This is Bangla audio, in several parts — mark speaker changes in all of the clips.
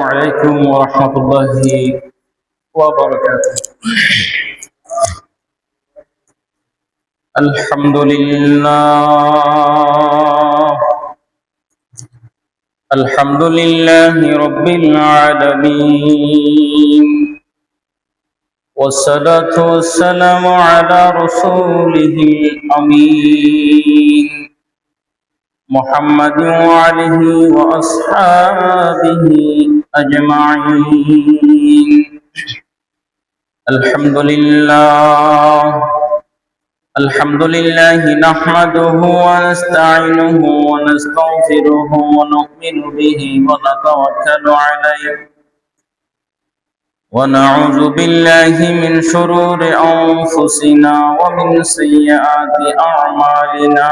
Speaker 1: عليكم ورحمة الله وبركاته. الحمد لله رب العالمين، والصلاة والسلام على رسوله الأمين محمد وعليه وأصحابه أجمعين. الحمد لله نحمده ونستعينه ونستغفره ونؤمن به ونتوكل عليه، ونعوذ بالله من شرور أنفسنا ومن سيئات أعمالنا.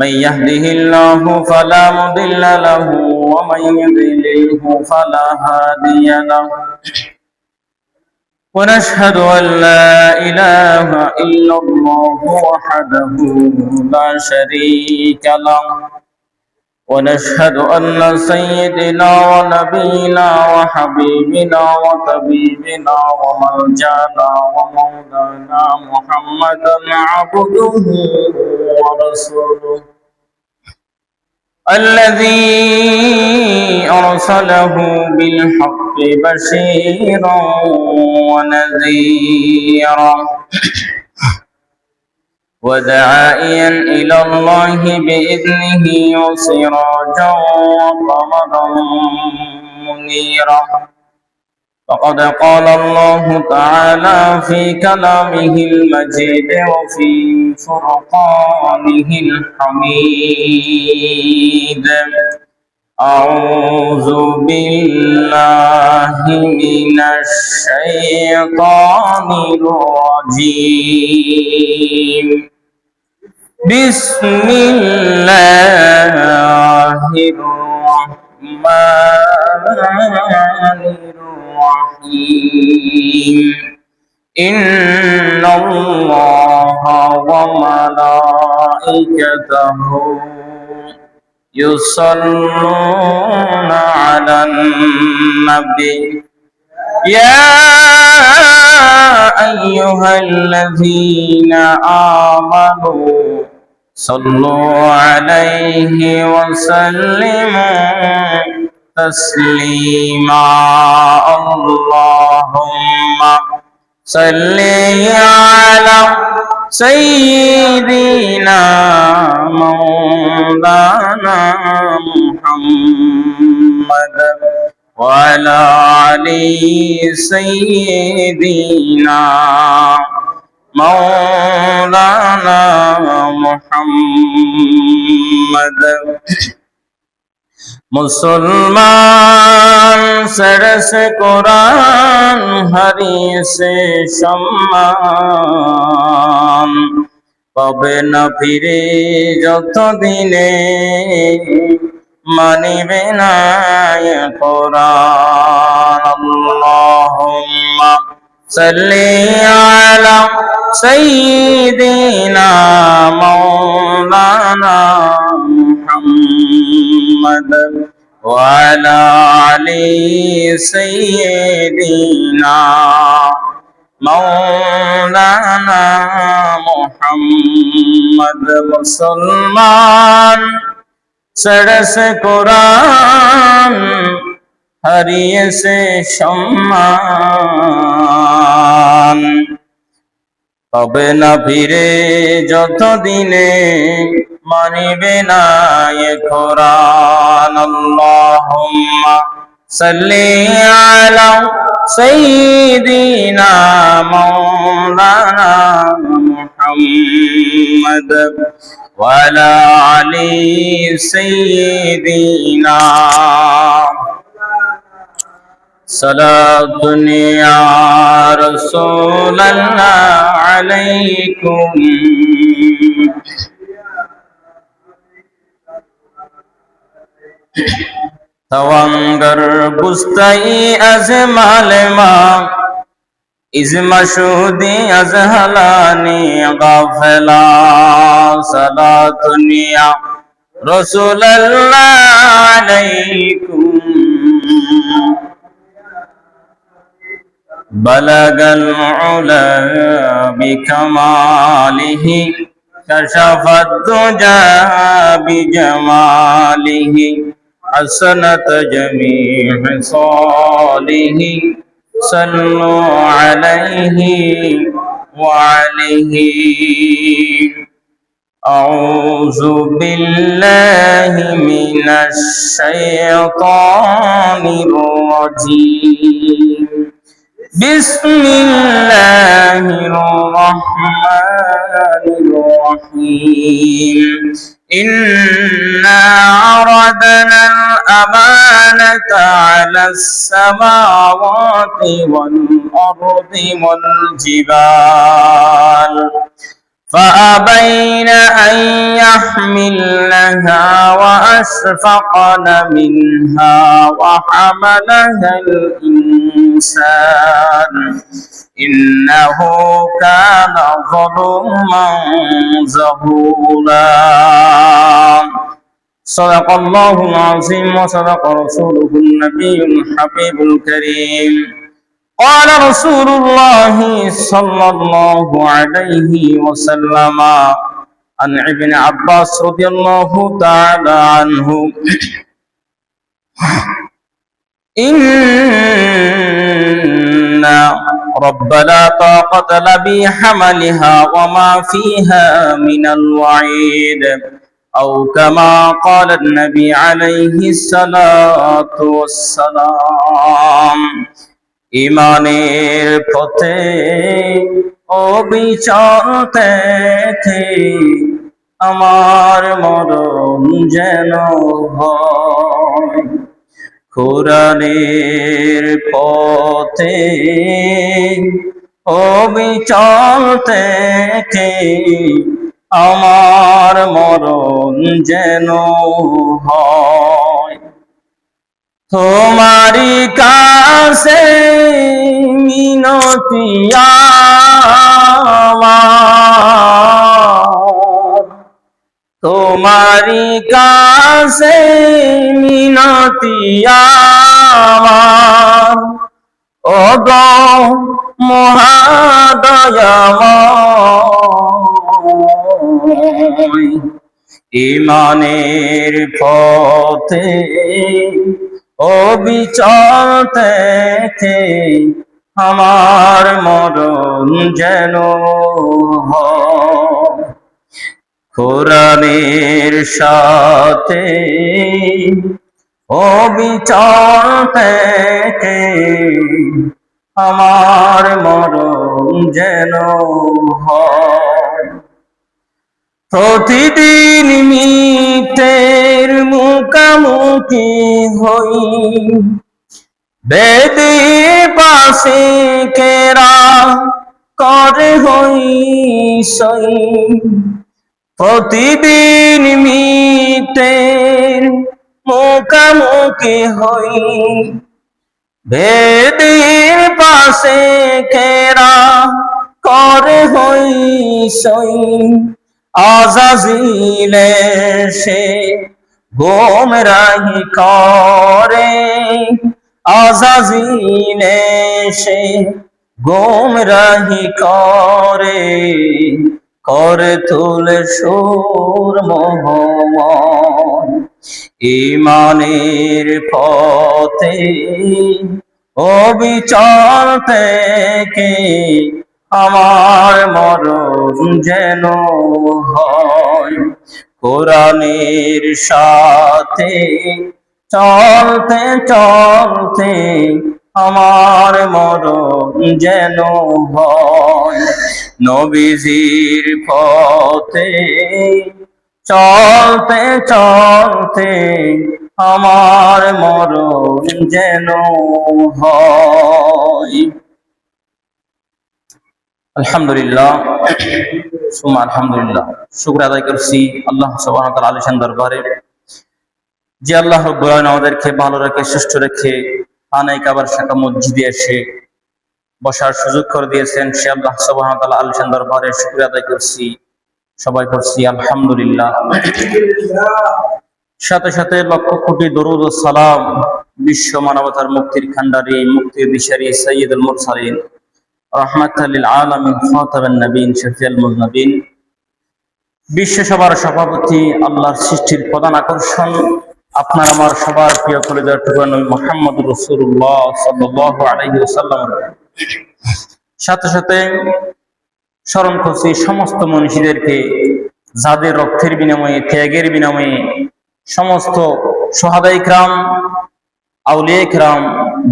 Speaker 1: من يهده الله فلا مضل له ومن يضلله فلا هادي له، ونشهد أن لا إله إلا الله وحده لا شريك له، ونشهد أن سيدنا ونبينا وحبيبنا وطبيبنا وملجانا ومولانا محمدا عبده ورسوله الذي أرسله بالحق بشيرا ونذيرا وداعيا إلى الله بإذنه وسراجا وقمرا منيرا. فقد قال الله تعالى في كلامه المجيد وفي فرقانه الحميد: أعوذ بالله من الشيطان الرجيم. بسم الله الرحمن الرحيم. إن الله وملائكته يصلون على النبي يا أيها الذين آمنوا صلوا عليه وسلموا تسليما. اللهم صل على سيدنا مولانا محمد وعلى آل سيدنا مولانا محمد. মুসলমান সরসে কোরআন হারিয়েছে সম্মান, পাবে না ফিরে যতদিনে মানিবে না কোরআন। আল্লাহুম্মা সাল্লি আলা সাইয়্যিদিনা মাওলানা মুহাম্মদ ওয়া আলা আলি সাইয়্যিদিনা মাওলানা মুহাম্মদ। মুসলমান সরসে কোরআন হারিয়েছে সম্মান, পাবে না ফিরে যতদিনে মানিবে না এ কোরআন। আল্লাহুম্মা সাল্লি আলা সাইয়্যিদিনা মাওলানা মুহাম্মদ ওয়া আলা আলি সাইয়্যিদিনা। সালাতুন ইয়া রাসূলাল্লাহ আলাইকুম। তওয়াঙ্গর বুস্তাই আজ মালেমা ইজ মশুদি আজ হালানি গাফলা। সালাতুন ইয়া রাসূলুল্লাহ بلغ العلا بكماله كشف الدجى بجماله حسنت جميع صاله صلوا عليه وعليه. أعوذ بالله من الشيطان الرجيم. بسم الله الرحمن الرحيم. إنا عرضنا الأمانة على السماوات والأرض والجبال فأبين أن يحملنها وأشفقن منها وحملها الإنسان إنه كان ظلوما جهولا. صدق الله العظيم وصدق رسوله النبي الحبيب الكريم. قال رسول الله صلى الله عليه وسلم عن ابن عباس رضي الله تعالى عنه إن رب لا طاقة لبي حملها وما فيها من الوعيد أو كما قال النبي عليه الصلاة والسلام. ইমানের পথে অবিচল থেকে আমার মরণ যেন হয়, কোরআনের পথে অবিচল থেকে আমার মরণ যেন হয়। তোমারি কাছে মিনতি আমার, তোমারি কাছে মিনতি আমার, ওগো মহাদয়াময়। ইমানের পথে অবিচল থেকে আমার মরণ যেন হয়, কোরআনের সাথে অবিচল থেকে আমার মরণ যেন হয়। প্রতিদিন মিথ্যের মুখোমুখি হই, বেদে পাশে কেরা করে হই সই। প্রতিদিন মিথ্যের মুখোমুখি হই, বেদের পাশে কেরা করে হই সই। আযাজিলে সে গোমরাহি করে, আযাজিলে সে গোমরাহি করে, করে তোলে সুর মোহময়। ইমানের পথে অবিচল থেকে আমার মরণ যেন হয়, কোরআনের সাথে চলতে চলতে আমার মরণ যেন হয়। নবীজির পথে চলতে চলতে আমার মরণ যেন হয়। আলহামদুলিল্লাহ, সুমা আলহামদুলিল্লাহ, শুকর আদায় করছি আল্লাহ সুবহানাহু ওয়া তাআলা আলিশান দরবারে, যে আল্লাহ রাব্বুল আলামিন আমাদেরকে ভালো রেখে সুস্থ রেখে আনাই কাবার শাখা মসজিদে এসে বসার সুযোগ করে দিয়েছেন। সে আল্লাহ সুবহানাহু ওয়া তাআলা আলিশান দরবারে শুকর আদায় করছি, সবাই করছি আলহামদুলিল্লাহ। সাথে সাথে লক্ষ কোটি দরুদ ও সালাম বিশ্ব মানবতার মুক্তির খান্ডারি, মুক্তির দিশারি, সাইয়্যিদুল মুরসালিন, রাহমাতাল লিল আলামিন, খাতাবান নবীন, শফিউল মুযনিবিন, বিশ্ব সভার সভাপতি, আল্লাহর সৃষ্টির প্রধান আকর্ষণ, আপনার আমার সবার প্রিয় কলিজার টুকরা নবী মুহাম্মদুর রাসূলুল্লাহ সাল্লাল্লাহু আলাইহি ওয়াসাল্লাম, সাথে সাথে স্মরণ করছি সমস্ত মনীষীদেরকে, যাদের রক্তের বিনিময়ে, ত্যাগের বিনিময়ে সমস্ত শুহাদায়ে কিরাম, আউলিয়ায়ে কিরাম,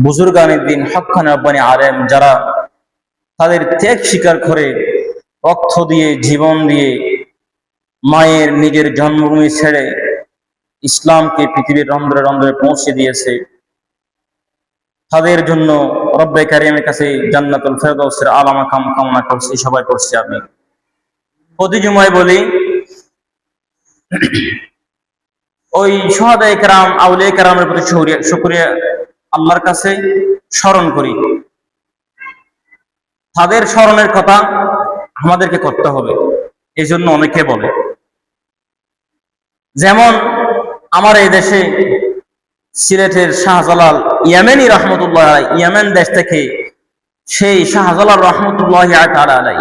Speaker 1: বুজুর্গানে দ্বীন, হক্কানি রব্বানি আলেম যারা তাদের ত্যাগ স্বীকার করে রক্ত দিয়ে, জীবন দিয়ে, মায়ের নিজের জন্মভূমি ছেড়ে ইসলামকে পৃথিবীর রন্ধ্রে রন্ধ্রে পৌঁছে দিয়েছে, তাদের জন্য রব্বে কারিমের কাছে জান্নাতুল ফেরদাউসের আলা মাকাম কামনা করছি, সবাই করছি। আমি প্রতি জুমায় বলি, ওই শুহাদায়ে কেরাম, আউলিয়ায়ে কেরামের প্রতি শুকরিয়া আল্লাহর কাছে স্মরণ করি। তাদের স্মরণের কথা আমাদেরকে করতে হবে। এই জন্য অনেকে বলে, যেমন আমার এই দেশে সিলেটের শাহজালাল ইয়ামেনি রহমতুল্লাহ আলাই, ইয়ামেন দেশ থেকে সেই শাহজালাল রহমতুল্লাহ আলাই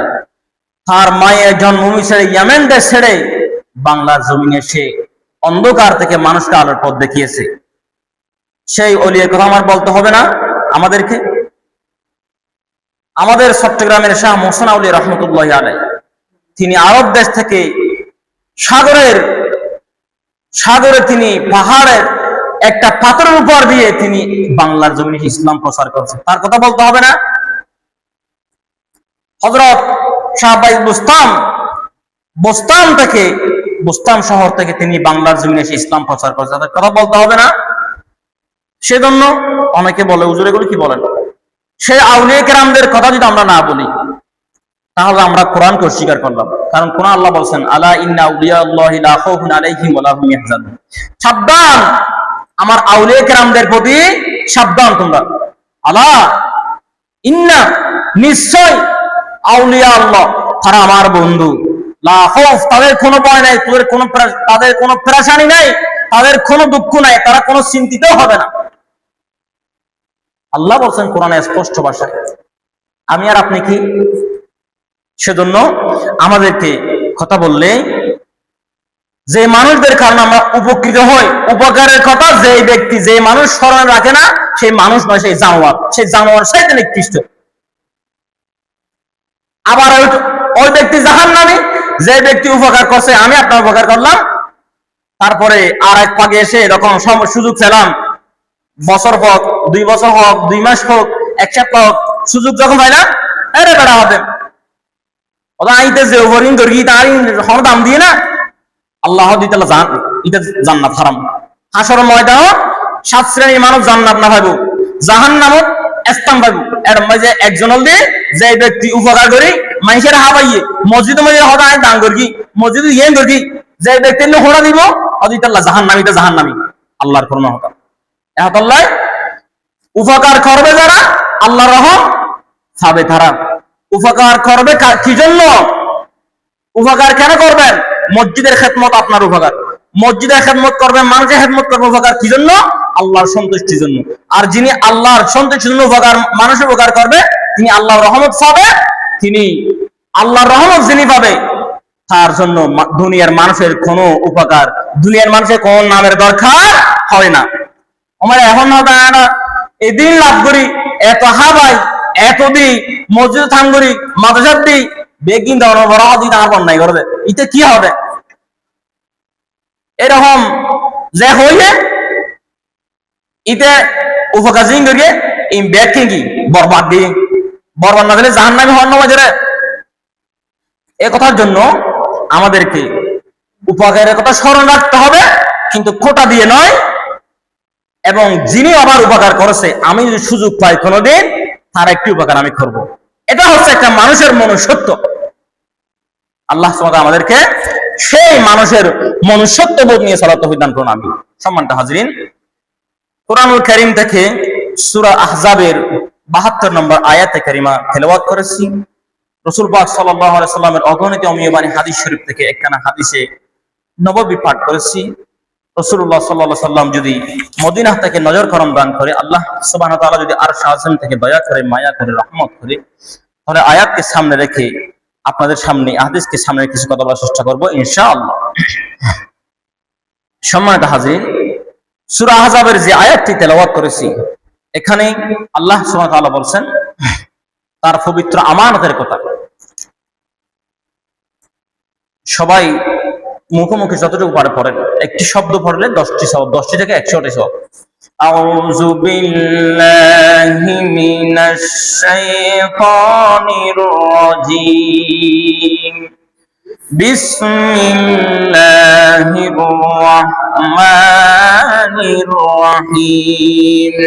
Speaker 1: তার মায়ের জন্মভূমি ছেড়ে, ইয়ামেন দেশ ছেড়ে বাংলার জমিনে সে অন্ধকার থেকে মানুষকে আলোর পথ দেখিয়েছে। সেই ওলিয়ার কথা আমার বলতে হবে না আমাদেরকে? আমাদের চট্টগ্রামের শাহ মোহসেন আউলিয়া রহমতুল্লাহ আলাই, তিনি আরব দেশ থেকে সাগরে তিনি পাহাড়ের একটা পাথরের উপর দিয়ে তিনি বাংলার জমিনে ইসলাম প্রচার করছেন। তার কথা বলতে হবে না? হযরত শাহ বাইজ বুস্তাম শহর থেকে তিনি বাংলার জমিনে এসে ইসলাম প্রচার করছেন। তাদের কথা বলতে হবে না? সেজন্য অনেকে বলে, হুজুর এগুলো কি বলেন? সেই আউলিয়া কেরামদের কথা যদি আমরা না বলি, তাহলে আমরা কোরআনকে অস্বীকার করলাম। কারণ কোরআন আল্লাহ বলছেন, আলা ইন্না আউলিয়া আল্লাহি লা খাউফুন আলাইহিম ওয়া লা হুম ইয়াহজানুন, সাবধান, আমার আউলিয়া কেরামদের প্রতি সাবধান তোমরা। আলা ইন্না, নিশ্চয়, আউলিয়া আল্লাহ, তারা আমার বন্ধু, লা খাউফ, তাদের কোনো ভয় নাই, তাদের কোনো পেরেশানি নাই, তাদের কোনো দুঃখ নাই, তারা কোনো চিন্তিতও হবে না। আল্লাহ বলছেন কোরআনে স্পষ্ট ভাষায়। আমি আর আপনি কি? সেজন্য আমাদেরকে কথা বললে যে মানুষদের কারণে আমরা উপকৃত হই, উপকারের কথা যে মানুষ স্মরণ রাখে না, সেই মানুষ নয়, সেই জানোয়ার সাথে নিকৃষ্ট। আবার ওই ব্যক্তি জাহান্নামী, যে ব্যক্তি উপকার করছে, আমি আপনার উপকার করলাম, তারপরে আর এক পাগে এসে এরকম সুযোগ পেলাম, বছর হোক, 2 বছর হোক, 2 মাস হোক, 1 সপ্তাহ হোক, সুযোগ যখন হয় না, আরে বেড়া হবে ওরা আইতে যে ওভারিং দর্গি তার দাম দিয়ে না, আল্লাহ দিতালা জান্নাত হারাম। হাসর ময়দান 7 শ্রেণীর মানুষ জান্নাত না পাইব, জাহান্নামত স্থান পাইব। এর মাঝে একজন দিয়ে যে ব্যক্তি উপকার করি মানুষের হাবাইয়ে মসজিদে হদায় দান করি, মসজিদে ইয়ে করি, যে ব্যক্তি হোড়া দিব অদিতাল্লাহ জাহান্নামী আল্লাহর করোনা হতা। এহতাল্লাহ উপকার করবে যারা, আল্লাহর রহম পাবে তারা। উপকার করবে কি জন্য? উপকার কেন করবেন? মসজিদের খেদমত আপনার উপকার, মসজিদের খেদমত করবেন, মানুষের খেদমত করবে, উপকার কি জন্য? আল্লাহর সন্তুষ্টির জন্য। আর যিনি আল্লাহর সন্তুষ্টির জন্য মানুষের উপকার করবে, তিনি আল্লাহর রহমত পাবে। তিনি আল্লাহর রহমত যিনি পাবে, তার জন্য দুনিয়ার মানুষের কোনো উপকার, দুনিয়ার মানুষের কোন নামের দরকার হয় না। আমার এখন না এদিন লাভ করি, এত হাবাই, এত দিই, মসজিদ থান করি, মাদ্রাসার দিই, বেগিন দেওয়ার বড় দিন আর বন্যায় করবে, এতে কি হবে? এরকম যে হইলে ইতে উপকার জিং করিয়ে এই ব্যাগ কি বরবাদ দিয়ে, বরবাদ না দিলে জাহান্নামী হওয়ার নামাজ। এ কথার জন্য আমাদেরকে উপকারের কথা স্মরণ রাখতে হবে, কিন্তু খোটা দিয়ে নয়। এবং যিনি আবার উপকার করেছে, আমি যদি সুযোগ পাই কোনোদিন, তার একটি উপকার আমি করব। এটা হচ্ছে একটা মানুষের মনুষ্যত্ব। আল্লাহ সুবহানাহু আমাদেরকে সেই মানুষের মনুষ্যত্ব বোধ নিয়ে চলার তৌফিক দান করুন। আমি সম্মানিত হাজরিন, কোরআনুল কারীম থেকে সূরা আহজাবের 72 নম্বর আয়াতে কারিমা তেলাওয়াত করেছি। রাসূল পাক সাল্লাল্লাহু আলাইহি সাল্লামের অগণিত অমীয় বাণী হাদিস শরীফ থেকে একখানা হাদিসে নববী পাঠ করেছি। রাসূলুল্লাহ সাল্লাল্লাহু আলাইহি সাল্লাম যদি মদিনা থেকে নজর করম দান করে, আল্লাহ সুবহানাহু ওয়া তাআলা যদি আরশ আযম থেকে দয়া করে, মায়া করে, রহমত করে, তাহলে আয়াতকে সামনে রেখে আপনাদের সামনে হাদিসকে সামনে কিছু কথা বলার চেষ্টা করব ইনশাআল্লাহ। সম্মানিত হাজির, সূরা আহজাবের যে আয়াতটি তেলাওয়াত করেছি, এখানে আল্লাহ সুবহানাহু ওয়া তাআলা বলছেন তার পবিত্র আমানতের কথা। সবাই মুখোমুখি যতটুকু পারে পড়েন, একটি শব্দ পড়লে 10টি সওয়াব, 10টি থেকে 100টি সওয়াব। আউযু বিল্লাহি মিনাশ শাইতানির রাজীম। বিসমিল্লাহির রাহমানির রাহিম।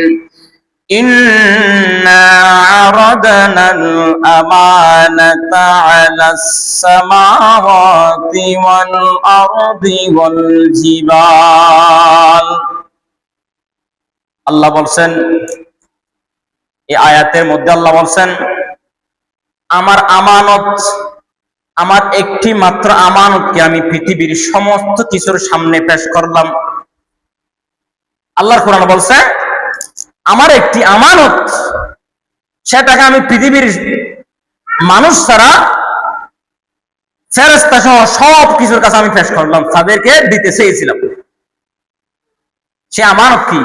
Speaker 1: إنا عرضنا الأمانة على السماوات والأرض والجبال। আল্লাহ বলছেন, এই আয়াতের মধ্যে আল্লাহ বলছেন, আমার আমানত, আমার একটি মাত্র আমানতকে আমি পৃথিবীর সমস্ত কিছুর সামনে পেশ করলাম। আল্লাহর কোরআন বলছে আমার একটি আমানত, সেটাকে আমি পৃথিবীর মানুষ ছাড়া ফেরেশতা সহ সব কিছুর কাছে আমি পেশ করলাম, তাদেরকে দিতে চেয়েছিলাম। সে আমানত কি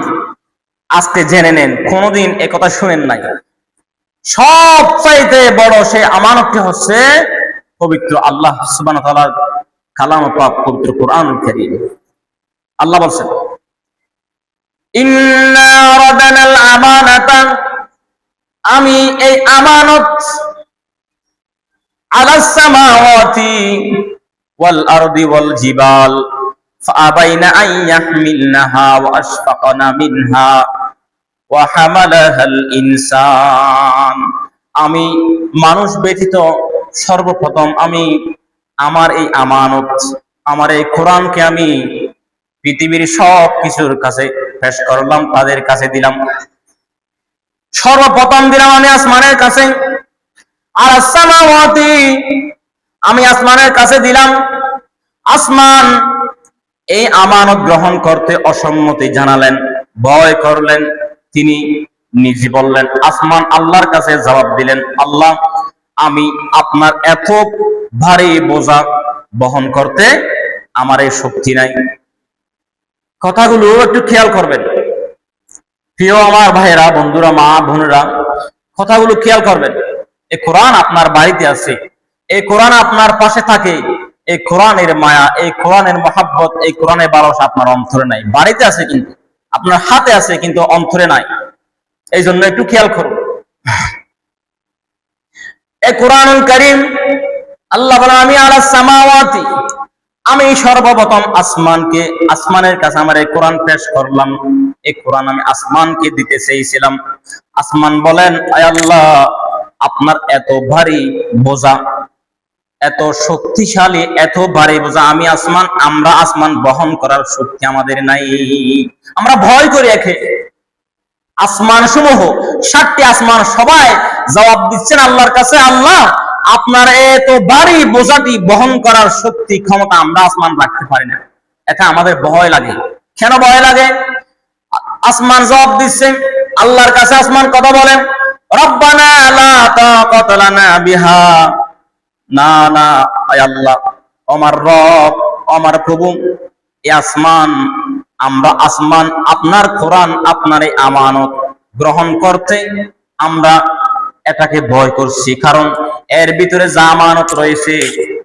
Speaker 1: আজকে জেনে নেন, কোনদিন একথা শুনেন নাই। সবচাইতে বড় সে আমানতটি হচ্ছে পবিত্র আল্লাহ সুবহানাহু ওয়া তাআলার কালাম পাক, পবিত্র কোরআনুল কারীম। আল্লাহ বলছেন ইন্না রাদানাল আমানাতা, আমি এই আমানত আলাস সামাওয়াতি ওয়াল আরদি ওয়াল জিবাল ফাআবাইনা আন ইয়াহমিলনাহা ওয়া আশফাকনা মিনহা ওয়া হামালাহাল ইনসান। আমি মানুষ ব্যতীত সর্বপ্রথম আমি আমার এই আমানত, আমার এই কোরআনকে আমি পৃথিবীর সব কিছুর কাছে পেশ করলাম, তাদের কাছে দিলাম। সর্বপ্রথম দিলাম আমি আসমানের কাছে, আর আসমাওয়াতি, আমি আসমানের কাছে দিলাম। আসমান এই আমানত গ্রহণ করতে অসম্মতি জানালেন, ভয় করলেন। তিনি নিজে বললেন, আসমান আল্লাহর কাছে জবাব দিলেন, আল্লাহ আমি আপনার এত ভারী বোঝা বহন করতে আমার এই শক্তি নাই। কথাগুলো একটু খেয়াল করবেন প্রিয় আমার ভাইয়েরা, বন্ধুরা, মা বোনেরা, কথাগুলো খেয়াল করবেন। এই কোরআন আপনার বাড়িতে আছে, এই কোরআন আপনার পাশে থাকে, এই কোরআনের মায়া, এই কোরআনের মহাব্বত, এই কোরআনের ভালোবাসা আপনার অন্তরে নাই। বাড়িতে আছে কিন্তু, আপনার হাতে আছে কিন্তু অন্তরে নাই। এই জন্য একটু খেয়াল করুন। এই কোরআনুল কারীম আল্লাহ বলেন আমি আলাস সামাওয়াতি, আমি সর্বপ্রথম আসমানকে, আসমানের কাছে আমার এই কোরআন পেশ করলাম। এই কোরআন আমি আসমানকে দিতে চেয়েছিলাম। আসমান বলেন আয় আল্লাহ, আপনার এত ভারী বোঝা, এত শক্তিশালী, এত ভারী বোঝা আমি আসমান, আমরা আসমান বহন করার শক্তি আমাদের নাই। আমরা ভয় করে রেখে আসমান সমূহ, 7টি আসমান সবাই জবাব দিচ্ছেন আল্লাহর কাছে, আল্লাহ আপনার এত ভারী বোঝাটি বহন করার শক্তি ক্ষমতা আমরা আসমান রাখতে পারি না। এটা আমাদের ভয় লাগে। কেন ভয় লাগে? আসমান জবাব দিচ্ছে আল্লাহর কাছে, আসমান কথা বলেন, রব্বানা লা তাকাতা লানা বিহা, না না আয় আল্লাহ, আমার রব, আমার প্রভু, এই আসমান, আমরা আসমান আপনার কোরআন, আপনার এই আমানত গ্রহণ করতে আমরা এটাকে ভয় করছি। কারণ এর ভিতরে যা আমানত রয়েছে,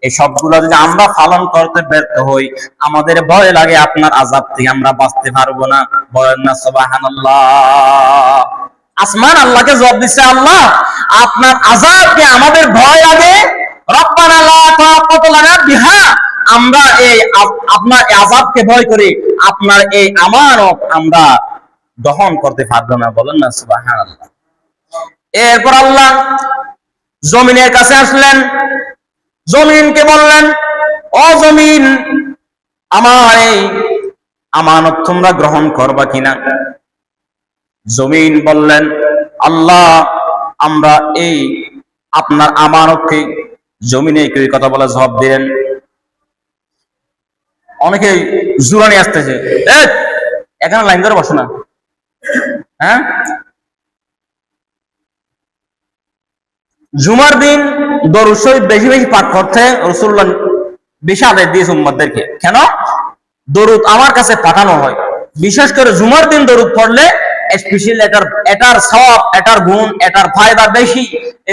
Speaker 1: এই সবগুলো যদি আমরা পালন করতে ব্যর্থ হই, আমাদের ভয় লাগে আপনার আযাব থেকে আমরা বাঁচতে পারবো না। বলেন না সুবহানাল্লাহ। আসমান আল্লাহকে জবাব দিচ্ছে, আল্লাহ আপনার আযাবকে আমাদের ভয় লাগে, রব্বানা লা তাকাতা লানা বিহা, আমরা এই আপনার আযাবকে ভয় করি, আপনার এই আমানত আমরা দহন করতে পারবো না। বলেন না সুবহানাল্লাহ। এরপর আল্লাহ জমিনের কাছে আসলেন, জমিনকে বললেন, ও জমিন, আমার এই আমানত তোমরা গ্রহণ করবা কিনা? জমিন বললেন, আল্লাহ আমরা এই আপনার আমানতকে, জমিনে কেউ কথা বলা জবাব দিলেন, অনেকে জুরানি আসতেছে, এখানে লাইন ধরে বসো না। হ্যাঁ, জুমার দিন দরুদ শরীফ বেশি বেশি পাঠ করতে রাসূলুল্লাহ বেশি আদেশ দিয়েছে উম্মতদেরকে। কেন? দরুদ আমার কাছে পাঠানো হয়, বিশেষ করে জুমার দিন দরুদ পড়লে স্পেশাল এটার সওয়াব, এটার গুণ, এটার ফায়দা বেশি।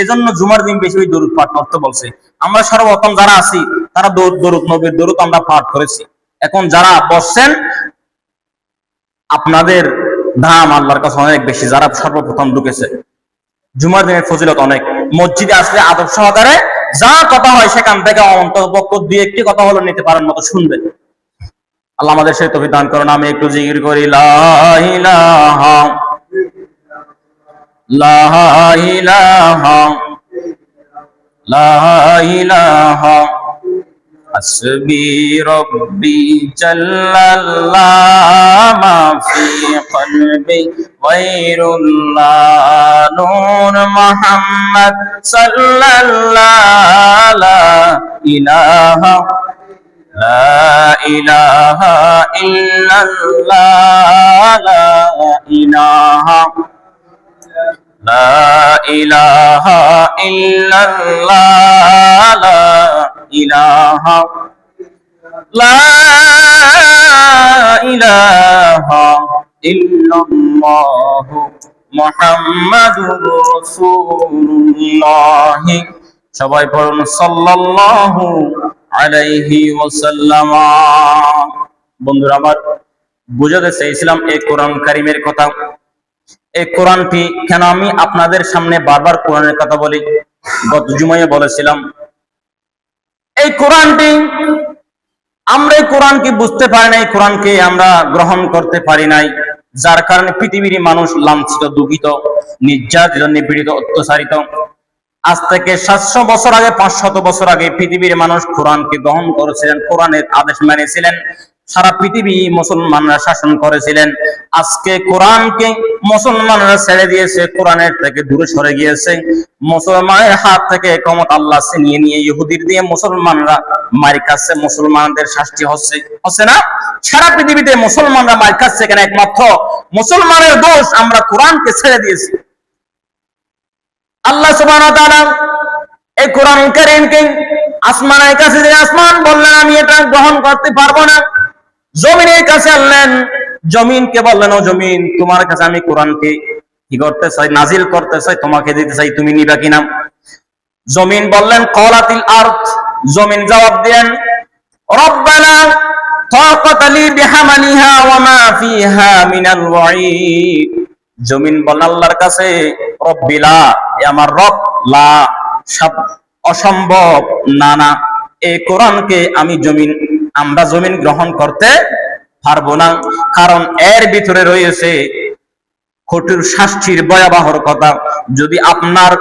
Speaker 1: এজন্য জুমার দিন বেশি বেশি দরুদ পাঠ করতে বলছে। আমরা সর্বপ্রথম যারা আছি তারা দরুদ নবীর দরুদ আমরা পাঠ করেছি। এখন যারা বসছেন আপনাদের দাম আল্লাহর কাছে অনেক বেশি, যারা সর্বপ্রথম ঢুকেছে। জুমার দিনের ফজিলত অনেক। মসজিদে আসলে আদব সহকারে যা কথা হয় সেখান থেকে অন্তত দুই একটি কথা হলো নিতে পারার মতো শুনবেন। আল্লাহ আমাদের সেই তৌফিক দান করেন। আমি একটু জিকির করি, লা ইলাহা লা ইলাহা লা ইলাহা হাসবি রব্বি জাল্লাল্লাহ মা ফি কলবি গায়রুল্লাহ নূর মুহাম্মদ সাল্লাল্লাহ লা ইলাহা লা ইলাহা ইল্লাল্লাহ লা ইলাহা লা ইলাহা ইল্লাল্লাহ লা ইলাহা লা ইলাহা ইল্লাল্লাহ মুহাম্মাদুর রাসূলুল্লাহ। সবাই পড়ুন সাল্লাল্লাহু আলাইহি ওয়াসাল্লাম। বন্ধুরা আমার, বুঝাতে চাইছিলাম এই কোরআন কারীমের কথা। এই কোরআনটি কেন আমি আপনাদের সামনে বারবার কোরআনের কথা বলি? গত জুমায় বলেছিলাম এই কোরআনটি আমরা এই কোরআনকে বুঝতে পারি নাই, কোরআনকে আমরা গ্রহণ করতে পারি নাই, যার কারণে পৃথিবীর মানুষ লাঞ্ছিত, দুঃখিত, নির্যাতিত, নিপীড়িত, অত্যাচারিত। আজ থেকে 700 বছর আগে, 500 বছর আগে পৃথিবীর মানুষ কোরআনকে গ্রহণ করেছিলেন, কোরআনের আদেশ মেনেছিলেন, সারা পৃথিবী মুসলমানরা শাসন করেছিলেন। আজকে কোরআনকে মুসলমানরা ছেড়ে দিয়েছে, কোরআনের থেকে দূরে সরে গিয়েছে। মুসলমানের হাত থেকে ক্ষমতা আল্লাহ ছিনিয়ে নিয়ে ইহুদির দিয়ে মুসলমানরা মার খাচ্ছে, মুসলমানদের শাস্তি হচ্ছে না? সারা পৃথিবীতে মুসলমানরা মার খাচ্ছে কেন? একমাত্র মুসলমানের দোষ, আমরা কোরআনকে ছেড়ে দিয়েছি। আল্লাহ সুবহানাহু ওয়া তাআলা এই কোরআন কারীমকে আসমানের কাছে যে আসমান বললেন আমি এটা গ্রহণ করতে পারবো না, জমিনের কাছে আনলেন, জমিনকে বললেন ও জমিন তোমার কাছে আমি কোরআনকে কি করতে চাই, নাজিল করতে চাই, তোমাকে দিতে চাই, তুমি নিবা কিনা? জমিন বললেন ক্বালাতিল আরদ, জমিন জবাব দেন রব্বানা তাকাতা লি বিহামালিহা ওয়া মা ফিহা মিনাল ওয়াঈদ। জমিন বলেন আল্লাহর কাছে রব্বিলা, এ আমার রব, লা অসম্ভব, না না, এই কোরআনকে আমরা জমিন গ্রহণ করতে পারবো না, কারণ এর ভিতরে রয়েছে কঠোর শাস্তির ভয়াবহর কথা। যদি আপনার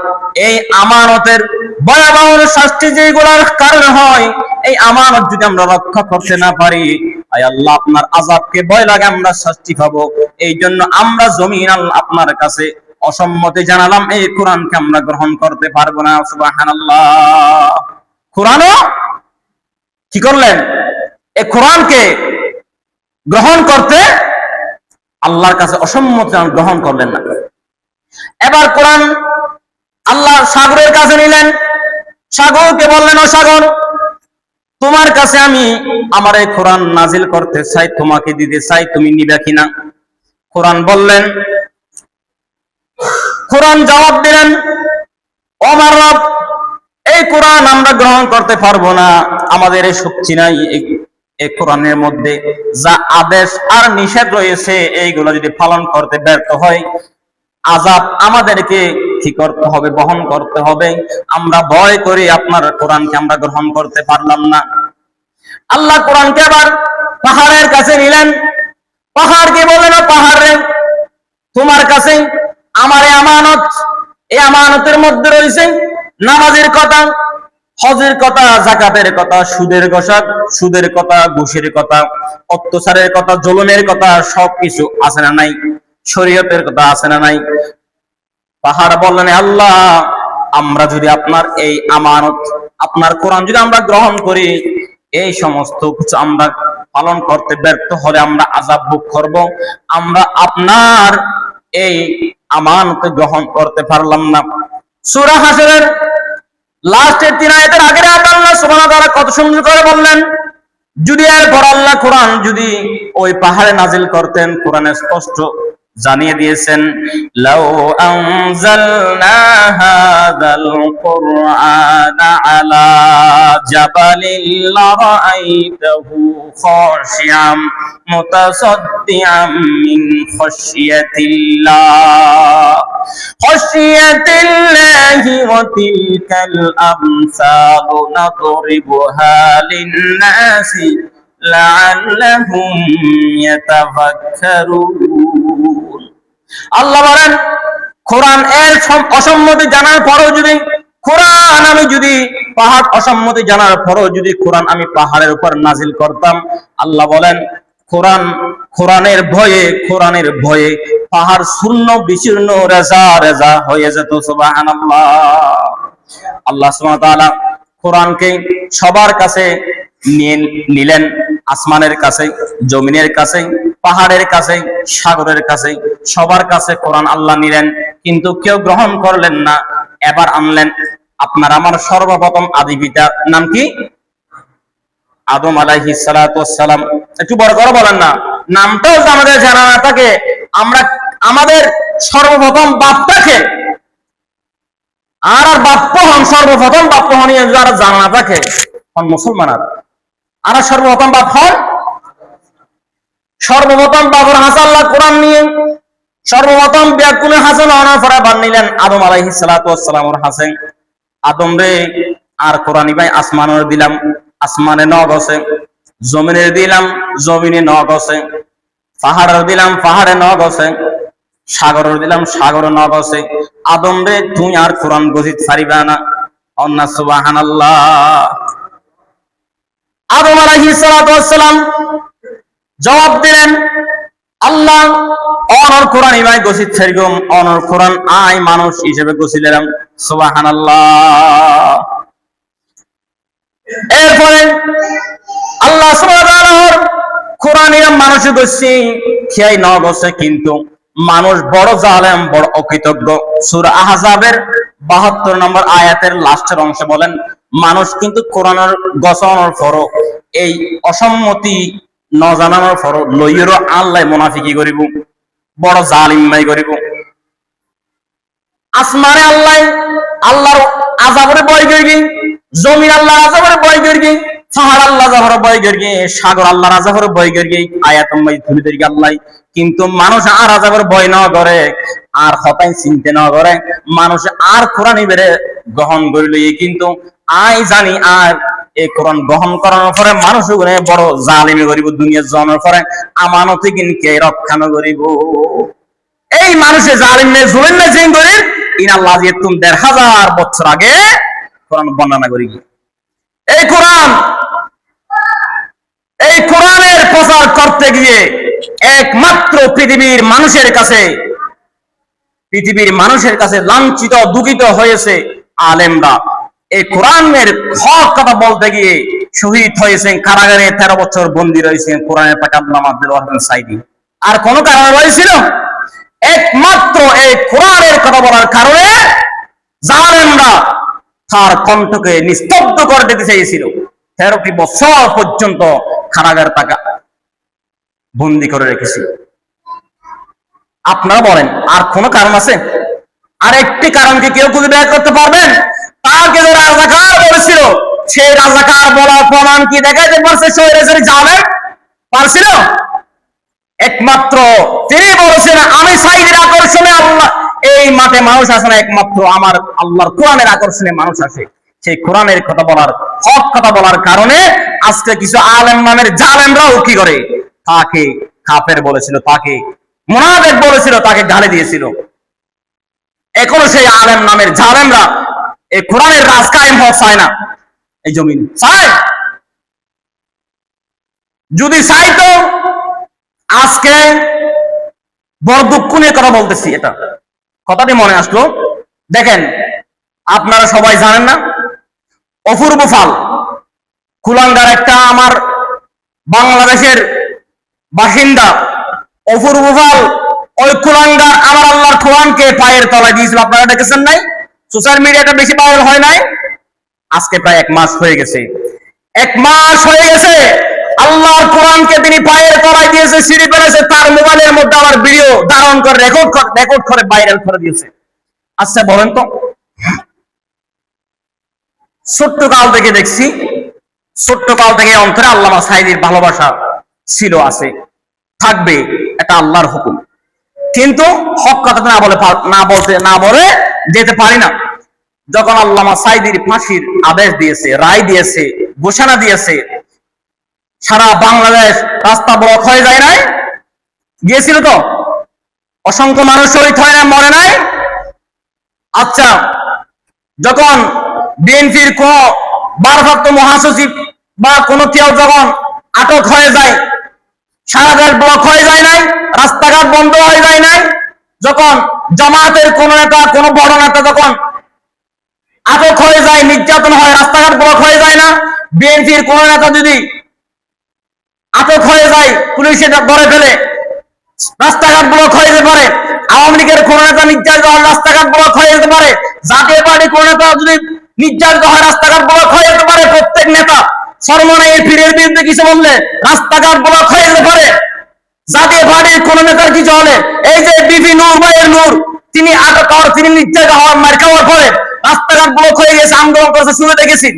Speaker 1: এই আমানতের ভয়াবহ শাস্তি যেগুলোর কারণ হয়, এই আমানত যদি আমরা রক্ষা করতে না পারি, আয় আল্লাহ আপনার আযাবকে ভয় লাগে, আমরা শাস্তি পাবো। এই জন্য আমরা জমিন আপনার কাছে অসম্মতি জানালাম, এই কোরআনকে আমরা গ্রহণ করতে পারবো না। সুবহানাল্লাহ। কোরআনও কি করলেন? এই কোরআনকে গ্রহণ করতে আল্লাহর কাছে অসম্মতি গ্রহণ করলেন না। এবার কোরআন আল্লাহ সাগরের কাছে নিলেন, সাগরকে বললেন ও সাগর তোমার কাছে আমি আমার এই কোরআন নাজিল করতে চাই, তোমাকে দিতে চাই, তুমি নিবে কিনা? কোরআন জবাব দিলেন ও আমার রব, এই কোরআন আমরা গ্রহণ করতে পারবো না, আমাদের এই শক্তি নাই। এই কোরআনের মধ্যে যা আদেশ আর নিষেধ রয়েছে এইগুলো যদি পালন করতে ব্যর্থ হয়, আযাব আমাদেরকে কি করতে হবে? বহন করতে হবে। আমরা ভয় করি আপনার কোরআনকে আমরা গ্রহণ করতে পারলাম না। আল্লাহ কোরআনকে আবার পাহাড়ের কাছে নিলেন, পাহাড়কে বললেন পাহাড় রে তোমার কাছে আমার এই আমানত, এই আমানতের মধ্যে রয়েছে নামাজের কথা, হজের কথা, যাকাতের কথা, সুদের কথা, ঘুষের কথা, অত্যাচারের কথা, জুলুমের কথা, সবকিছু আছে না নাই? শরীয়তের কথা আছে না নাই? পাহাড় বললেন আল্লাহ আমরা যদি আপনার এই আমানত, আপনার কোরআন যদি আমরা গ্রহণ করি, এই সমস্ত কিছু আমরা পালন করতে ব্যর্থ হলে আমরা আযাব ভোগ করব। আমরা আপনার এই আমানত গ্রহণ করতে পারলাম না। সূরা হাসরের লাস্টের 3 আয়াতের আগের আয়াত আল্লাহ সুবহানাহু ওয়া তাআলা কত সুন্দর করে বললেন, যদি এরপর আল্লাহ কোরআন যদি ওই পাহাড়ে নাজিল করতেন, কোরআনে স্পষ্ট জানিয়ে দিয়েছেন, লাউ আনজালনা হাযাল কুরআনা আলা জাবালিন লারাআইতাহু খাশিআম মুতাসাদ্দিআম মিন খাশিয়াতিল্লাহি ওয়া তিলকাল আমসালু নাদরিবুহা লিন-নাসি লাআল্লাহুম ইয়াতাফাক্কারুন। আল্লাহ বলেন, কোরআন এর অসম্মতি জানার পরও যদি পাহাড় অসম্মতি জানার পরও যদি কোরআন আমি পাহাড়ের উপর নাজিল করতাম, আল্লাহ বলেন কোরআনের ভয়ে পাহাড় শূন্য বিচূর্ণ রেজা হয়ে যেত। সুবহানাল্লাহ। আল্লাহ সুবহানাহু ওয়া তাআলা কোরআনকে সবার কাছে নিলেন, আসমানের কাছে, জমিনের কাছে, পাহাড়ের কাছে, সাগরের কাছে, সবার কাছে কোরআন আল্লাহ নিলেন, কিন্তু কেউ গ্রহণ করলেন না। এবার আনলেন আপনার আমার সর্বপ্রথম আদি পিতা, নাম কি? আদম আলাইহিস সালাতু ওয়াস সালাম। একটু বড় করে বলেন না, নামটাও আমাদের জানা না থাকে। আমরা আমাদের সর্বপ্রথম বাপটাকে আর সর্বপ্রথম বাপ্য হন যারা জানা না থাকে মুসলমান, আর সর্বপ্রথম বাপ হন, সর্বপ্রথম বাবর হাসান আল্লাহ কোরআন নিয়ে সর্বপ্রথম ব্যাকুলে হাসান আনার পরে বান নিলেন আদম আলাইহিস সালাতু ওয়াস সালামের হাসান। আদম রে আর কোরআনি ভাই আসমানের দিলাম, আসমানে 9 গছে, জমিনে দিলাম, জমিনে 9 গছে, পাহাড়ের দিলাম, পাহাড়ে 9 গছে, সাগরের দিলাম, সাগরে 9 গছে। আদম রে তুই আর কোরআন গজিত পারিবা না। অন্না সুবহানাল্লাহ। আদম আলাইহিস সালাতু ওয়াস সালাম জবাব দিলেন, আল্লাহ অনর কোরআন ইমাই গছিত ছাড়িগম, অনর কোরআন আই মানুষ হিসেবে গছিলাম। সুবহানাল্লাহ। এরপরে আল্লাহ সুবহানাহু ওয়া তাআলা কোরআন ইমাম মানুষ গছি খেয়াই 9 গছে, কিন্তু মানুষ বড় জালেম, বড় অকৃতজ্ঞ। সূরা আহজাবের 72 নম্বর আয়াতের লাস্টের অংশে বলেন, মানুষ কিন্তু কোরআনের গছানোর পরও এই অসম্মতি ন জানানোর পরও লইয়েরও আল্লাহ মুনাফিকি করিব, বড় জালিমাই করিব। আসমানে আল্লাহর আযাবের ভয় করিবি, জমিন আল্লাহর আযাবের ভয় করিবি, পাহাড় আল্লাহর আযাবের ভয় করিবি, সাগর আল্লাহর আযাবের ভয় করিবি। আয়াতুম মাই তুলি দেরি আল্লাহ, কিন্তু মানুষ আর আযাবের ভয় না করে, আর হতাই চিনতে না করে, মানুষ আর কোরআন ইবেরে গ্রহণ করিল। কিন্তু আই জানি আর এই কোরআন গ্রহণ করানোর পরে মানুষ বড় জালিমি করিব, দুনিয়ার জনের পরে আমানতে কিনকে রক্ষা না করিব। এই মানুষে জালিমে জুলেন জিন করি ইন আল্লাহ যে তুমি ১৫০০ বছর আগে কোরআন বর্ণনা করি। এই কোরআনের প্রচার করতে গিয়ে একমাত্র পৃথিবীর মানুষের কাছে লাঞ্ছিত দুঃখিত হয়েছে আলেমরা। এই কোরআনের হক কথা বলতে গিয়ে শহীদ হয়েছেন, কারাগারে 13 বছর বন্দী রয়েছেন কোরআনের পাক আল্লামা দেলোয়ার হোসেন সাইদি। আর কোন কারণ রয়েছিল? একমাত্র এই কোরআনের কথা বলার কারণে জালেমরা তার কণ্ঠকে নিস্তব্ধ করে দিতে চেয়েছিল। 13টি বছর পর্যন্ত কারাগার তাকে বন্দী করে রেখেছিল। আপনারা বলেন আর কোন কারণ আছে? আর একটি কারণ কি কেউ খুঁজে বের করতে পারবেন? তাকে যে রাজাকার বলেছিল, সেই রাজাকার বলার প্রমাণ কি দেখাইতে পারছে? সৈরাজের জালেম পারছিল? একমাত্র তিনি বলেছেন, আমি সাইদের আকর্ষণে আল্লাহ এই মাঠে মানুষ আসে না, একমাত্র আমার আল্লাহর কোরআনের আকর্ষণে মানুষ আসে। সেই কোরআনের কথা বলার, হক কথা বলার কারণে আজকে কিছু আলেম নামের জালেমরাও কি করে? তাকে কাফের বলেছিল, তাকে মুনাফিক বলেছিল, তাকে গালি দিয়েছিল। এখনো সেই আলেম নামের জালেমরা এই কোরআনের রাজ কায়েম হওয়া চায় না। এই জমিন চায়? যদি চাইতো আজকে বড় দুঃখ নিয়ে কথা বলতেছি, এটা কথাটি মনে আসলো। দেখেন, আপনারা সবাই জানেন না, অপূর্ব ফাল কুলাঙ্গার একটা আমার বাংলাদেশের বাসিন্দা অপূর্ব পাল ওই কুলাঙ্গার আমার আল্লাহর কোরআনকে পায়ের তলায় দিয়েছিল। আপনারা দেখেছেন নাই? সোশ্যাল মিডিয়াটা বেশি ভাইরাল হয় নাই? আজকে প্রায় 1 মাস হয়ে গেছে। 1 মাস হয়ে গেছে আল্লাহর কোরআনকে তিনি পায়ের তলায় দিয়েছে, সিঁড়ি ফেলেছে, তার মোবাইলের মধ্যে আমার ভিডিও ধারণ করে রেকর্ড করে ভাইরাল করে দিয়েছে। আচ্ছা বলেন তো, ছোট্ট কাল থেকে দেখছি, ছোট্ট কাল থেকে অন্তরে আল্লামা সাঈদীর ভালোবাসা ছিল, আছে, থাকবে, এটা আল্লাহর হুকুম। কিন্তু হক কথা না বলে যেতে পারি না। যখন আল্লামা সাঈদীর ফাঁসির আদেশ দিয়েছে, রায় দিয়েছে, ঘোষণা দিয়েছে, সারা বাংলাদেশ রাস্তা ব্লক হয়ে যায় নাই? গিয়েছিল তো? অসংখ্য মানুষ শহীদ হয় না, মরে নাই? আচ্ছা, যখন বিএনপির কোন ভারপ্রাপ্ত মহাসচিব বা কোনো কেউ যখন আটক হয়ে যায়, সারা দেশ ব্লক হয়ে যায় নাই? রাস্তাঘাট বন্ধ হয়ে যায় নাই? যখন জামায়াতের কোন নেতা, কোন বড় নেতা যখন আটক হয়ে যায়, নির্যাতন হয়, রাস্তাঘাট ব্লক হয়ে যায় না? বিএনপির কোন নেতা যদি আটক হয়ে যায়, পুলিশে ধরে ফেলে, রাস্তাঘাট ব্লক হয়ে যেতে পারে। আওয়ামী লীগের কোন নেতা নির্যাতিত হয়, রাস্তাঘাট ব্লক হয়ে যেতে পারে। জাতীয় পার্টি কোন নেতা যদি নির্যাতিত হয়, রাস্তাঘাট ব্লক হয়ে যেতে পারে। প্রত্যেক নেতা সরমনের পীরের বিরুদ্ধে কিছু বললে রাস্তাঘাট ব্লক হয়ে যেতে পারে। জাতীয় পার্টির কোন নেতার কিছু হলে, এই যে বিপি নূর ভাইয়ের নূর, তিনি আটক হওয়ার, তিনি নির্যাতিত হওয়ার, মার খাওয়ার পরে রাস্তাঘাট ব্লক হয়ে গেছে, আন্দোলন করেছে, শুরু দেখেছি।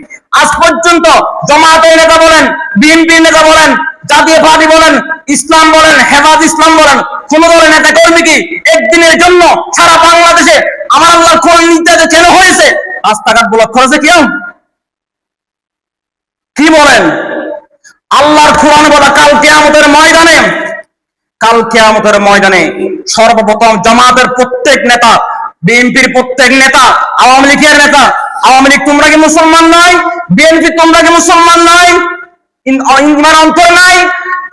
Speaker 1: আজ পর্যন্ত জামায়াতের নেতা বলেন, বিএনপির নেতা বলেন, জাতীয় পার্টি বলেন, ইসলাম বলেন, হেফাজত ইসলাম বলেন, কোন দলের নেতা কর্মী কি একদিনের জন্য সারা বাংলাদেশে আমার আল্লাহর কোরআন নির্যাতিত কেন হয়েছে রাস্তাঘাট ব্লক করেছে কেউ? কি বলেন? আল্লাহর কোরআন বলা কাল কিয়ামতের ময়দানে, কাল কিয়ামতের ময়দানে সর্বপ্রথম জামাতের প্রত্যেক নেতা, বিএনপির প্রত্যেক নেতা, আওয়ামী লীগের নেতা, আওয়ামী লীগ তোমরা কি মুসলমান নয়? বিএনপি তোমরা কি মুসলমান নয়? ইমান অন্তর নাই?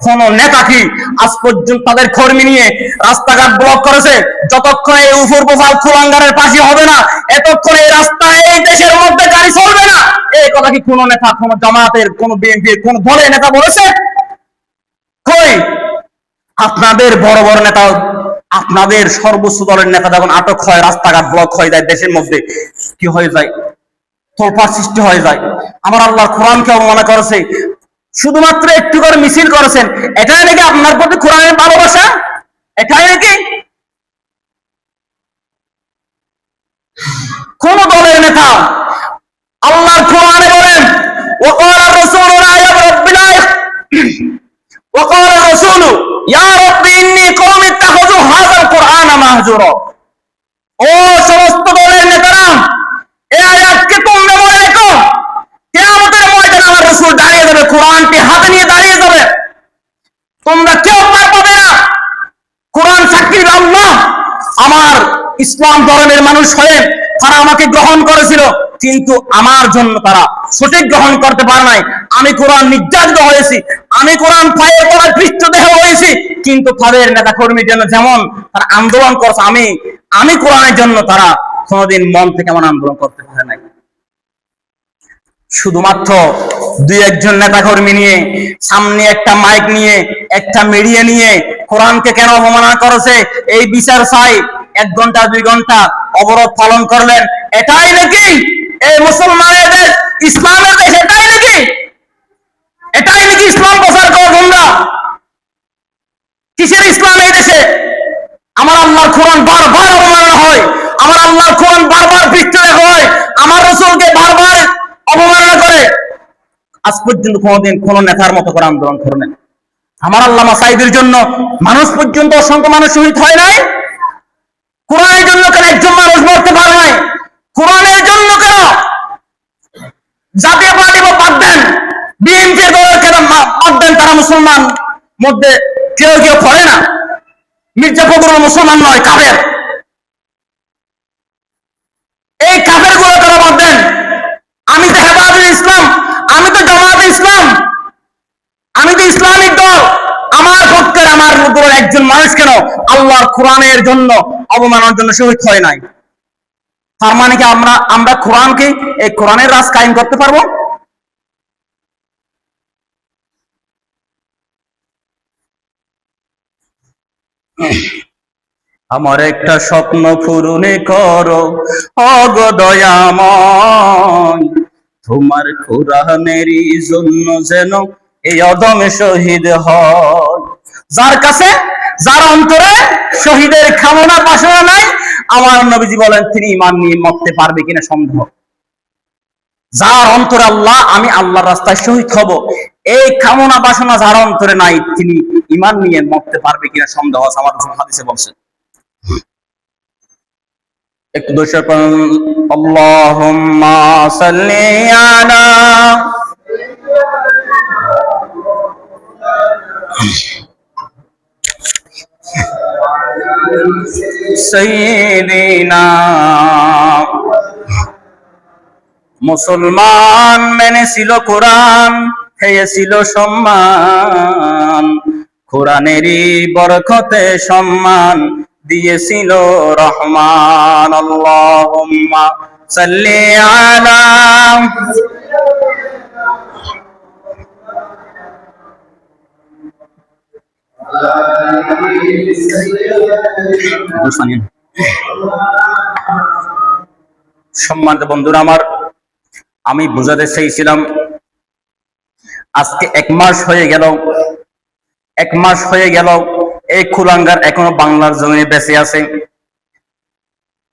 Speaker 1: কোন নেতা কি আজ পর্যন্ত তাদের কর্মী নিয়ে রাস্তাঘাট ব্লক করেছে? যতক্ষণ এই উপর প্রফাল কুলাঙ্গারের পাশে হবে না, এতক্ষণ এই রাস্তায় এই দেশের মধ্যে গাড়ি চলবে না। এই কথা কি কোন নেতা, কোন জামাতের, কোন বিএনপির, কোন দলের নেতা বলেছে? কই? আপনাদের বড় বড় নেতা, আপনাদের সর্বোচ্চ দলের নেতা যখন আটক হয়, রাস্তাঘাট ব্লক হয়ে যায়, দেশের মধ্যে কি হয়ে যায়? তোলপাড় সৃষ্টি হয়ে যায়। আমার আল্লাহর কোরআনকে অবমাননা করেছে, শুধুমাত্র একটু করে মিছিল করেছেন, এটাই নাকি আপনার প্রতি কোরআনের ভালোবাসা? এটাই নাকি? কোন দলের নেতা আল্লাহর কোরআনে বলেন, ওয়াকাল রাসূলুল্লাহ ইয়া রাব্বিনা ওয়াকাল রাসূলু ইয়া রাব্বি ইন্নী কওমি ইত্তাখাযু হাযাল কুরআনা মাহজুরা। ও সমস্ত দলের নেতারা, এই আয়াতকে তোমরা মনে রেখো। কিয়ামতের ময়দানে আমার রাসূল দাঁড়িয়ে যাবে, কোরআনটি হাতে নিয়ে দাঁড়িয়ে যাবে, তোমরা কেউ পার পাবে না। কোরআন সাক্ষী দিবে, আল্লাহ আমার ইসলাম ধর্মের মানুষ হয়ে তারা আমাকে গ্রহণ করেছিল, কিন্তু আমার জন্য তারা সঠিক গ্রহণ করতে পারে নাই। আমি কোরআন নির্যাতিত হয়েছি, আমি কোরআন পায়ের তলায় পৃষ্ঠদেহ হয়েছি, কিন্তু তাদের নেতা কর্মীর জন্য যেমন তারা আন্দোলন করছে, আমি কোরআনের জন্য তারা কোনোদিন মন থেকে এমন আন্দোলন করতে পারে নাই। শুধুমাত্র 2-1 নেতা কর্মী নিয়ে, সামনে একটা মাইক নিয়ে, একটা মিডিয়া নিয়ে কোরআনকে কেন অবমাননা করেছে এই বিচার চাই। 1 ঘন্টা 2 ঘন্টা অবরোধ পালন করলেন, এটাই নাকি এই মুসলমানের দেশ, ইসলামের দেশ? এটাই নাকি? এটাই নাকি ইসলাম প্রচার করো তোমরা? কিসের ইসলাম এই দেশে? আমার আল্লাহর কোরআন বারবার অবমাননা হয়, আমার আল্লাহর কোরআন বারবার পৃষ্ঠদেহ হয়, আমার রাসূলকে বারবার অবমাননা করে। আজ পর্যন্ত কোনদিন কোন নেতার মতো করে আন্দোলন করে নাই। আমার আল্লামা সাঈদীর জন্য মানুষ পর্যন্ত, অসংখ্য মানুষ শহীদ হয় নাই? কোরআনের জন্য কেন একজন মানুষ মরতে পারে নাই? কোরআনের জন্য কেন জাতীয় পার্টি বাদ দেন, বিএনপি দলের কেন বাদ দেন, তারা মুসলমান মধ্যে কেউ কেউ পড়ে না? মির্জা ফখরুল মুসলমান নয়, কাফের। এই কাফের গুলো কেন বাদ দেন? আমি তো হেফাজত ইসলাম, আমি তো জামায়াত ইসলাম, আমি তো ইসলামিক দল, আমার পক্ষের, আমার দলের একজন মানুষ কেন আল্লাহর কোরআনের জন্য অবমাননার জন্য শহীদ হয় নাই? তার মানে কি আমরা কোরআনকে, এই কোরআনের রাজ কায়েম করতে পারবো? আমার একটা স্বপ্ন পূরণে করো ওগো দয়াময়, তোমার কোরআনেরই জন্য যেন এই অদমে শহীদ হয়। যার কাছে, যার অন্তরে শহীদের কামনা বাসনা নাই, আমার নবীজি বলেন তিনি ঈমান নিয়ে মরতে পারবে কিনা সন্দেহ। যার অন্তরে আল্লাহ, আমি আল্লাহর রাস্তায় শহীদ হব, এই কামনা বাসনা যার অন্তরে নাই, তিনি ঈমান নিয়ে মরতে পারবে কিনা সন্দেহ আছে। আমার রাসূল হাদিসে বলছেন। একটু দোষের পড়ুন, আল্লাহুম্মা সাল্লি আলা সাইয়্যিদিনা। মুসলমান মেনেছিল কোরআন, পেয়েছিল সম্মান, কোরআনেরই বরকতে সম্মান দিয়েছিল রহমান। আল্লাহুম্মা সাল্লি আলা। সম্মানিত বন্ধুরা আমার, আমি বোঝাতে চাইছিলাম আজকে 1 মাস হয়ে গেল, 1 মাস হয়ে গেল এই কুলাঙ্গার এখনো বাংলার জমিনে বেঁচে আছে।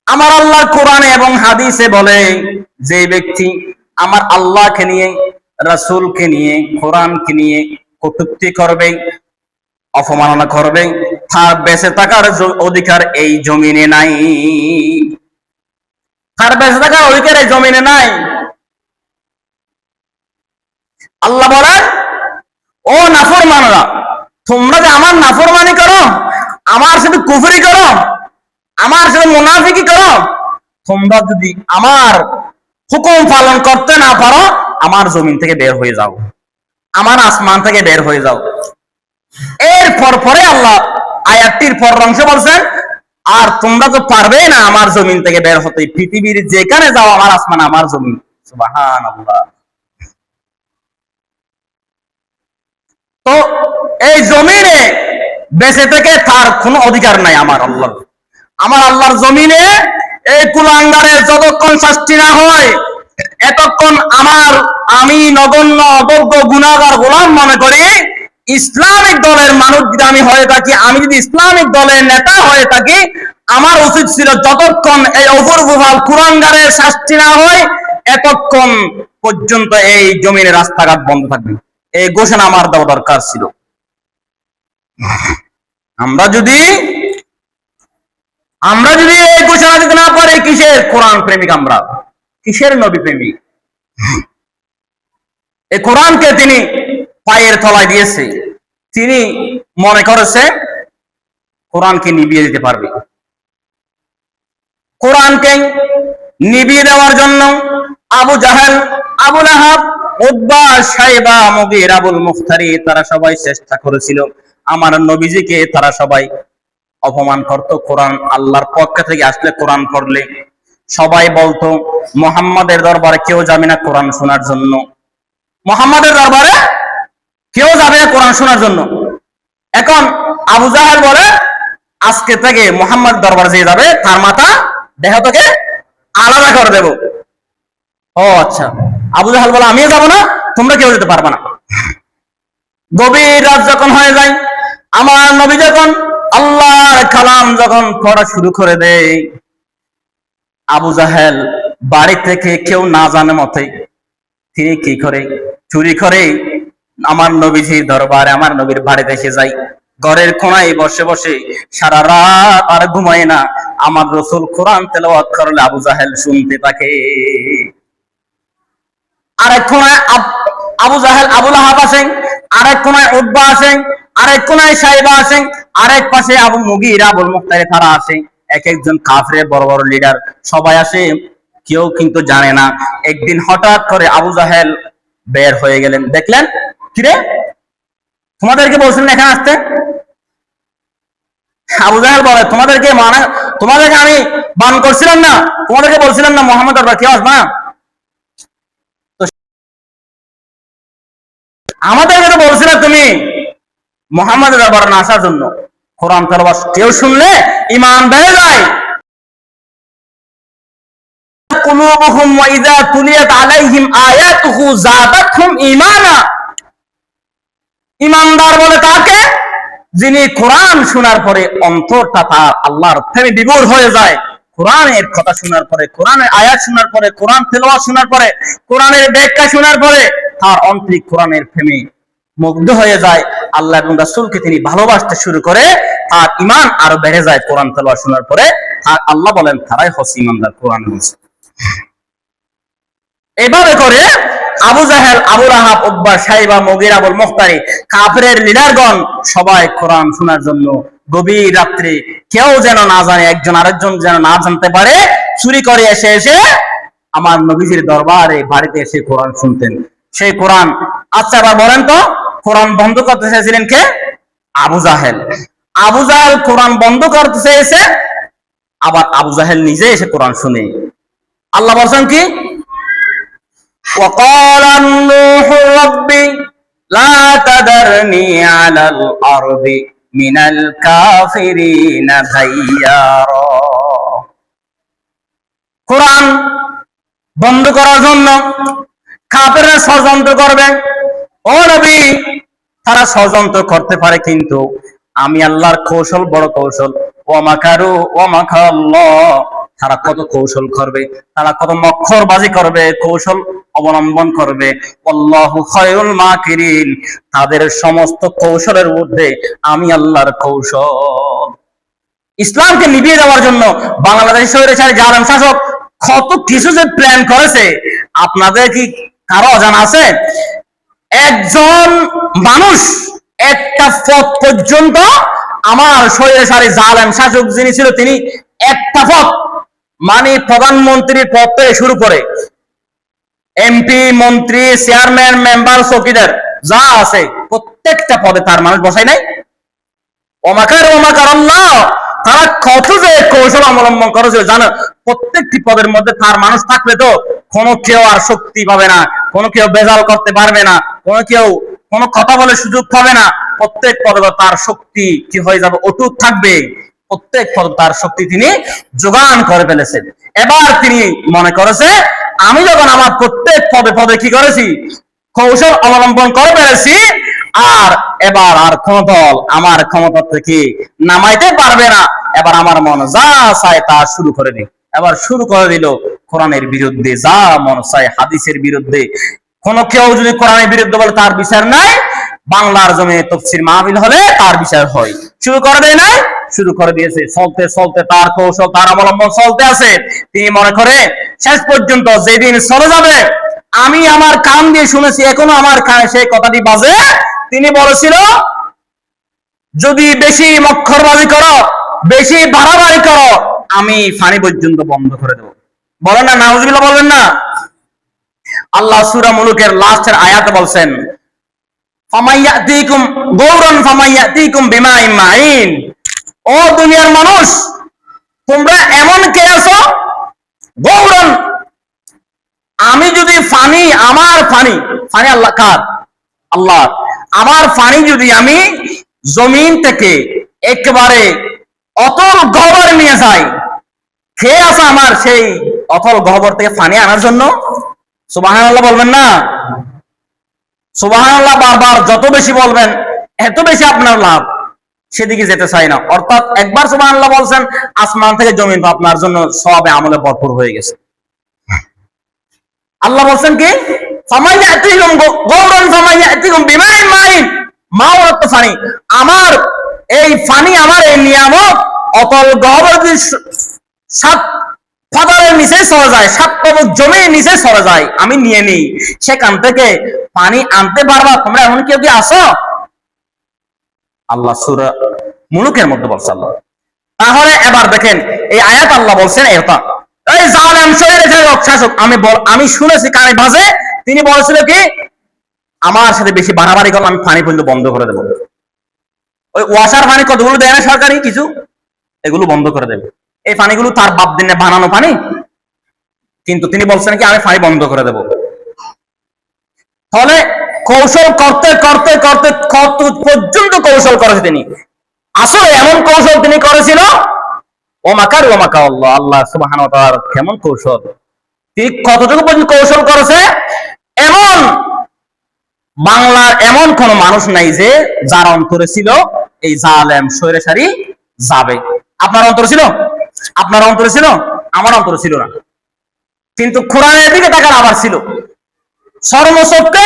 Speaker 1: আমার আল্লাহর কোরআনে এবং হাদিসে বলে, যে ব্যক্তি আমার আল্লাহকে নিয়ে, রাসূলকে নিয়ে, কোরআনকে নিয়ে কটূক্তি করবে, অপমাননা করবে, তার বেঁচে থাকার অধিকার এই জমিনে নাই। তার বেঁচে থাকার অধিকার এই জমিনে নাই। আল্লাহ বলেন, ও নাফরমানরা, তোমরা যে আমার নাফরমানি করো, আমার সাথে কুফরি করো, আমার সাথে মুনাফিকি করো, তোমরা যদি আমার হুকুম পালন করতে না পারো, আমার জমিন থেকে বের হয়ে যাও, আমার আসমান থেকে বের হয়ে যাও। এরপর পরে আল্লাহ আয়াতটির পর অংশ বলছেন, আর তোমরা তো পারবে না আমার জমিন থেকে বের হতে, পৃথিবীর যেখানে যাও আমার আসমান আমার জমিন। সুবহানাল্লাহ। তো এই জমিনে বেঁচে থেকে তার কোনো অধিকার নাই আমার আল্লাহর। আমার আল্লাহর জমিনে এই কুলাঙ্গারের যতক্ষণ শাস্তি না হয়, এতক্ষণ আমি নগণ্য অযোগ্য গুনাহগার গোলাম মনে করি ইসলামিক দলের মানুষ যদি আমি হয়ে থাকি, আমি যদি ইসলামিক দলের নেতা হয়ে থাকি, আমার উচিত ছিল যতক্ষণ এই অপূর্বভাল কুলাঙ্গারের শাস্তি না হয়, এতক্ষণ পর্যন্ত এই জমিনে রাস্তাঘাট বন্ধ থাকবে, এই ঘোষণা আমার দেওয়া দরকার ছিল। আমরা যদি এই ঘোষণা দিতে না পারি, কিসের কোরআন প্রেমিক আমরা, কিসের নবী প্রেমিক? এই কোরআনকে তিনি পায়ের তলায় দিয়েছে, তিনি মনে করেছে কোরআনকে নিভিয়ে দিতে পারবে। কোরআনকে নিভিয়ে দেওয়ার জন্য আবু জাহেল, আবু লাহাব, উতবা, শাইবা, মুগীর, আবুল মুখতারি তারা সবাই চেষ্টা করেছিল। আমার নবীজিকে তারা সবাই অপমান করত। কোরআন আল্লাহর পক্ষ থেকে আসলে, কোরআন পড়লে সবাই বলতো মুহাম্মাদের দরবারে কেউ যাবে না কোরআন শোনার জন্য, মুহাম্মাদের দরবারে কেউ যাবে না কোরআন শোনার জন্য। এখন আবু জাহেল বলে, আজকে থেকে মুহাম্মাদ দরবারে যে যাবে তার মাথা দেহ থেকে আলাদা করে দেব। ও আচ্ছা। আবু জাহেল বলে, আমিও যাবো না, তোমরা কেউ যেতে পারবে না। গভীর রাত যখন হয়ে যায়, আমার নবী যখন আল্লাহর কালাম যখন পড়া শুরু করে দেয়, আবু জাহেল বাড়ি থেকে কেউ না জানে মতে তিনি কি করে, চুরি করে আমার নবীজির দরবারে, আমার নবীর বাড়িতে এসে যায়। ঘরের কোনায় বসে বসে সারা রাত আর ঘুমায় না, আমার রাসূল কোরআন তেলাওয়াত করলে আবু জাহেল শুনতে থাকে। আরেক কোনায় আবু জাহেল, আবু লাহাব আসেন, আরেক কোনায় উতবা আসেন, আরেক কোনায় শাইবা আসেন, আরেক পাশে আবু মুগীর, আবুল মুখতারি তারা আসে। এক একজন কাফিরের বড় বড় লিডার সবাই আসে, কেউ কিন্তু জানে না। একদিন হঠাৎ করে আবু জাহেল বের হয়ে গেলেন, দেখলেন কিরে তোমাদেরকে বলছিলেন এখানে আসতে? আবু জাহেল বলে, তোমাদেরকে আমি বান করছিলাম না, তোমাদেরকে বলছিলাম না মুহাম্মদ দরবার কেউ আসবে না? আমাদেরকে তো বলছিলে তুমি মুহাম্মাদের দরবারে না আসার জন্য, কোরআন তেলাওয়াত কেউ শুনলে ঈমান বেড়ে যায়। কুলুবুহুম ওয়া ইযা তুলিয়াত আলাইহিম আয়াতুহু যাদাতহুম ঈমানা। ঈমানদার বলে তাকে যিনি কোরআন শোনার পরে অন্তরটা তার আল্লাহর প্রেমে বিভোর হয়ে যায়। কোরআনের কথা শোনার পরে, কোরআনের আয়াত শোনার পরে, কোরআন তেলাওয়াত শোনার পরে, কোরআনের ব্যাখ্যা শোনার পরে তার অন্তরে কোরআনের প্রেমে মুগ্ধ হয়ে যায়, আল্লাহ এবং রাসূলকে তিনি ভালোবাসতে শুরু করে, তার ঈমান আরো বেড়ে যায় কোরআন তেলাওয়াত শোনার পরে। আর আল্লাহ বলেন তারাই হচ্ছে ঈমানদার কোরআন বলছে। এভাবে করে আবু জাহেল, আবু লাহাব, উতবা, শাইবা, মুগীরা, আবুল মুখতারি কাফেরের লিডারগণ সবাই কোরআন শোনার জন্য গভীর রাত্রে, কেউ যেন না জানে, একজন আরেকজন যেন না জানতে পারে, চুরি করে এসে এসে আমার নবীজির দরবারে বাড়িতে এসে কোরআন শুনতেন। সেই কোরআন, আচ্ছা এবার বলেন তো, কোরআন বন্ধ করতে চেয়েছিলেন কে? আবু জাহেল। আবু জাহেল কোরআন বন্ধ করতে চেয়েছে, আবার আবু জাহেল নিজে এসে কোরআন শুনে। আল্লাহ বলছেন কি? وقال نوح رب لا تذرني على الأرض من الكافرين ديارا। কোরআন বন্ধ করার জন্য কাফেররা ষড়যন্ত্র করবে। ও নবী, তারা ষড়যন্ত্র করতে পারে, কিন্তু আমি আল্লাহর কৌশল বড় কৌশল। ওয়ামাকারু ওয়ামাকাল্লাহ, তারা কত কৌশল করবে, তারা কত মক্করবাজি করবে, কৌশল অবলম্বন করবে। আল্লাহু খায়রুল মাকিরিন, তাদের সমস্ত কৌশলের মধ্যে আমি আল্লাহর কৌশল। ইসলামকে নিভিয়ে দেওয়ার জন্য বাংলাদেশ স্বৈরাচারী জালেম শাসক কত কিছু যে প্ল্যান করেছে, আপনাদের কি কারো অজানা আছে? একজন মানুষ একটা পদ পর্যন্ত, আমার স্বৈরাচারী জালেম শাসক যিনি ছিল, তিনি একটা পদ, মানে প্রধানমন্ত্রীর পদ থেকে শুরু করে এমপি, মন্ত্রী, চেয়ারম্যান, মেম্বার, চৌকিদার যা আছে প্রত্যেকটা পদে তার মানুষ বসাই নাই। ওমাকার ওমাকার আল্লাহ, তারা কত যে কৌশল অবলম্বন করেছে জানো। প্রত্যেকটি পদের মধ্যে তার মানুষ থাকলে তো কোনো কেউ আর শক্তি পাবে না, কোনো কেউ বেজাল করতে পারবে না, কোনো কেউ কোনো কথা বলে সুযোগ পাবে না। প্রত্যেক পদে তার শক্তি কি হয়ে যাবে, অটুট থাকবে। প্রত্যেক পদ তার শক্তি তিনি যোগান করে ফেলেছেন। এবার তিনি মনে করেছে, আমি যখন আমার প্রত্যেক পদে পদে কি করেছি, কৌশল অবলম্বন করে ফেলেছি, আর এবার আর কোন দল আমার ক্ষমতা থেকে নামাইতে পারবে না। এবার আমার মন যা চায় তা শুরু করে দিই। এবার শুরু করে দিল কোরআনের বিরুদ্ধে, যা মন চায়, হাদিসের বিরুদ্ধে। কোন কেউ যদি কোরআনের বিরুদ্ধে বলে তার বিচার নাই, বাংলার জমিনে তাফসীর মাহফিল হলে তার বিচার হয়। শুরু করে দেয় নাই, শুরু করে দিয়েছে। চলতে চলতে তার কৌশল, তার অবলম্বন চলতে আছে। তিনি মনে করে শেষ পর্যন্ত যেদিন চলে যাবে, আমি আমার কান দিয়ে শুনেছি, এখনো আমার কানে সেই কথাটি বাজে। তিনি বলেছিল, যদি বেশি মক্করবাজি করো, বেশি বাড়াবাড়ি করো, আমি ফানি পর্যন্ত বন্ধ করে দেব। বলেন না নাউজুবিল্লাহ, বলবেন না? আল্লাহ সূরা মুলুকের লাস্টের আয়াতে বলছেন, ফামাইয়াতিকুম গৌরান ফামাইয়াতিকুম বিমাইন মাইন। ও দুনিয়ার মানুষ, তোমরা এমন কে আছো? গৌরান, আমি যদি ফানি, আমার ফানি, ফানি আল্লাহ কার? আল্লাহ। আমার ফানি যদি আমি জমিন থেকে একেবারে অতল গহ্বর নিয়ে যাই, কে আছে আমার সেই অতল গহ্বর থেকে ফানি আনার জন্য? সুবহানাল্লাহ বলবেন না? সুবহানাল্লাহ বারবার যত বেশি বলবেন এত বেশি আপনার লাভ। সেদিকে যেতে চাই না। অর্থাৎ একবার সুবহানাল্লাহ বলছেন, আসমান থেকে জমিন আপনার জন্য সবে আমলে ভরপুর হয়ে গেছে। আল্লাহ বলছেন কি, ফামাইয়াতিকুম গৌরান ফামাইয়াতিকুম বিমাইন মাইন। মা অর্থ ফানি। আমার এই ফানি, আমার এই নিয়ামত অতল গহ্বর সাত ফাদারের নিচে চলে যায়, সাত পাবক জমির নিচে চলে যায়, আমি নিয়ে নিই, সেখান থেকে পানি আনতে পারবা তোমরা এমন কেউ কি আসো? আল্লাহ সূরা মুলুকের মধ্যে বলছে আল্লাহ। তাহলে এবার দেখেন এই আয়াত আল্লাহ বলছেন, এই জালেম স্বৈরাচারী শাসক, আমি শুনেছি কানে বাজে, তিনি বলেছিল কি, আমার সাথে বেশি বাড়াবাড়ি করলে আমি পানি পর্যন্ত বন্ধ করে দেবো। ওই ওয়াসার পানি কতগুলো দেয় না সরকারি কিছু, এগুলো বন্ধ করে দেবে। এই পানিগুলো তার বাপ দিনে বানানো পানি, কিন্তু তিনি বলছেন কি, আমি পানি বন্ধ করে দেব। তাহলে কৌশল করতে করতে করতে কত পর্যন্ত কৌশল করেছে তিনি। আসলে এমন কৌশল তিনি করেছিল, ও মাকার ও মাকা আল্লাহ, আল্লাহ সুবহানাহু ওয়া তাআলা কেমন কৌশল, তিনি কতটুকু পর্যন্ত কৌশল করেছে, এমন বাংলার এমন কোন মানুষ নাই যে যার অন্তরে ছিল এই জালেম স্বৈরাচারী যাবে। আপনার অন্তরে ছিল? আপনার অন্তরে ছিল? আমার অন্তরে ছিল না, কিন্তু কোরআনের দিকে তাকার আবার ছিল। সর্বসত্ত্বে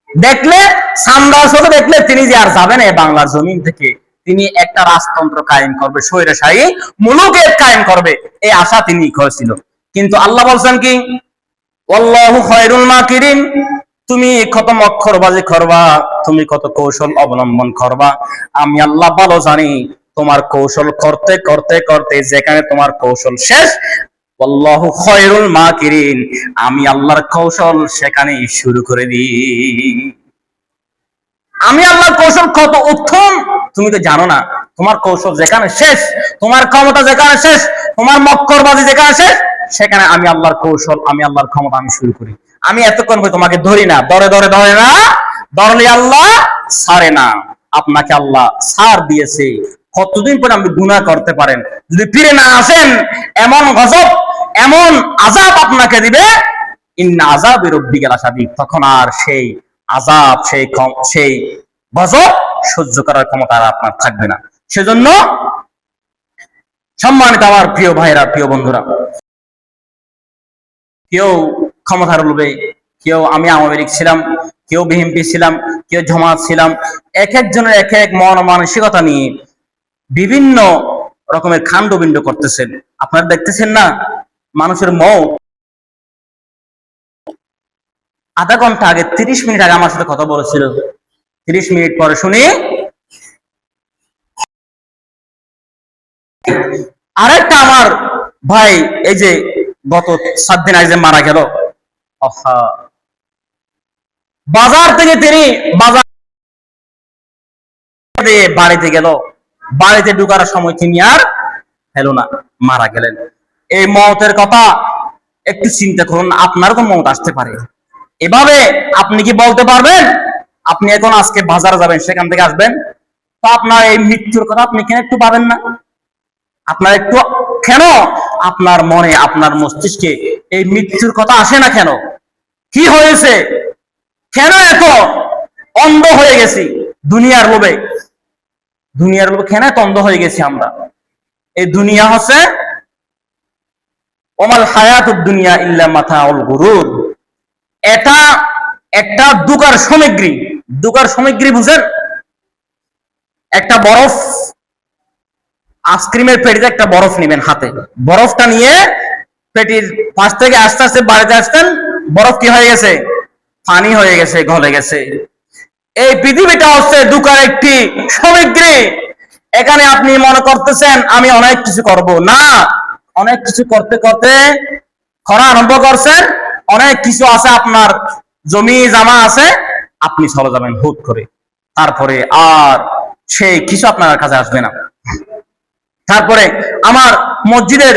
Speaker 1: দেখলে, সামদার সাথে দেখলে তিনি যে আর যাবেন এই বাংলার জমিন থেকে, তিনি একটা রাজতন্ত্র কায়েম করবে, স্বৈরাচারী মুলুকের কায়েম করবে, এই আশা তিনি করেছিল। কিন্তু আল্লাহ বলছেন কি, আল্লাহু খায়রুল মাকিরিন, তুমি কত মক্করবাজি করবা, তুমি কত কৌশল অবলম্বন করবা, আমি আল্লাহ ভালো জানি তোমার কৌশল করতে করতে করতে যেখানে তোমার কৌশল শেষ, আল্লাহু খায়রুল মাকিরিন, আমি আল্লাহর কৌশল সেখানেই শুরু করে দিই। আমি আল্লাহর কৌশল কত উত্তম তুমি তো জানো না। তোমার কৌশল যেখানে শেষ, তোমার ক্ষমতা যেখানে শেষ, তোমার মক্করবাজি যেখানে শেষ, সেখানে আমি আল্লাহর কৌশল, আমি আল্লাহর ক্ষমতা আমি শুরু করি। আমি এতক্ষণ তোমাকে ধরি না, ধরে ধরে ধরে না, ধরলে আল্লাহ ছাড়ে না। আপনাকে আল্লাহ ছাড় দিয়েছে, কতদিন পরে আপনি গুনাহ করতে পারেন, যদি ফিরে না আসেন এমন গজব, এমন আযাব আপনাকে দিবে, ইন্না আযাবি রাব্বিকা লাশাদীদ, তখন আর সেই আযাব, সেই গজব সহ্য করার ক্ষমতা আর আপনার থাকবে না। সেজন্য সম্মানিত আমার প্রিয় ভাইরা, প্রিয় বন্ধুরা, কেউ ক্ষমতার লোভে, কেউ আমি আওয়ামী লীগ ছিলাম, কেউ বিএনপি ছিলাম, কেউ জামাত ছিলাম, এক একজনের এক এক মন মানসিকতা নিয়ে বিভিন্ন রকমের খান্ডবিন্ড করতেছেন। আপনারা দেখতেছেন না, মানুষের মৌত আধা ঘন্টা আগে, 30 মিনিট আগে আমার সাথে কথা বলেছিল, 30 মিনিট পরে শুনি আরেকটা আমার ভাই, এই যে গত 7 দিন আগে মারা গেল, বাজার থেকে তিনি বাজার দিয়ে বাড়িতে গেল, বাড়িতে ঢুকার সময় তিনি আর হেলো না, মারা গেলেন। এই মওতের কথা একটু চিন্তা করুন, আপনারও তো মওত আসতে পারে। এভাবে আপনি কি বলতে পারবেন আপনি এখন আজকে বাজার যাবেন, সেখান থেকে আসবেন, তো আপনার এই মৃত্যুর কথা আপনি কেন একটু পাবেন না? আপনার একটু কেন আপনার মনে, আপনার মস্তিষ্কে এই মৃত্যুর কথা আসে না কেন? কি হয়েছে? কেন এত অন্ধ হয়ে গেছি দুনিয়ার লোভে? দুনিয়ার লোভে কেন এত অন্ধ হয়ে গেছি আমরা? এই দুনিয়া হচ্ছে ওমাল হায়াতুদ দুনিয়া ইল্লা মাতাউল গুরুর, এটা একটা দুকার সামগ্রী। দুকার সামগ্রী বুঝেন? একটা বরফ, আইসক্রিমের পেটিতে একটা বরফ নেবেন হাতে, বরফটা নিয়ে পেটির পাশ থেকে আস্তে আস্তে বাড়িতে আসতেন, বরফ কি হয়ে গেছে? পানি হয়ে গেছে, গলে গেছে। এই পৃথিবীটা হচ্ছে দুকার একটি সামগ্রী। এখানে আপনি মনে করতেছেন আমি অনেক কিছু করব, না, অনেক কিছু করতে করতে করা আরম্ভ করছেন, অনেক কিছু আছে, আপনার জমি জামা আছে, আপনি চলে যাবেন হুট করে, তারপরে আর সেই কিছু আপনার কাছে আসবে না। তারপরে আমার মসজিদের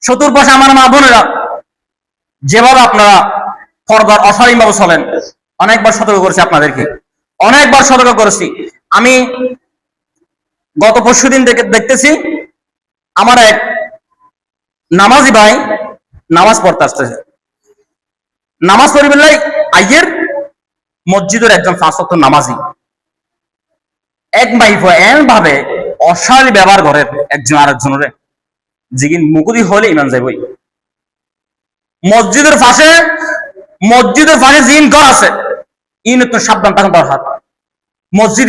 Speaker 1: চতুর্পাশে আমার মা বোনেরা যেভাবে আপনারা পর্দার অশালীনভাবে চলেন, অনেকবার সতর্ক করেছি আপনাদেরকে, অনেকবার সতর্ক করেছি। আমি গত পরশুদিন দেখতেছি আমার এক নামাজি ভাই নামাজ পড়তে আসতেছে, নামাজ পড়িবেন আইয়ের মসজিদের একজন 5 ওয়াক্ত নামাজি, এক মাইফ এমন ভাবে অশালীন ব্যবহার করে একজন আরেকজনের, জিগিন মুকুদি হলে ইমান যাইব। মসজিদের পাশে জিন ঘর আছে, ইন তো সাবধান থাকুন তার হাত। মসজিদ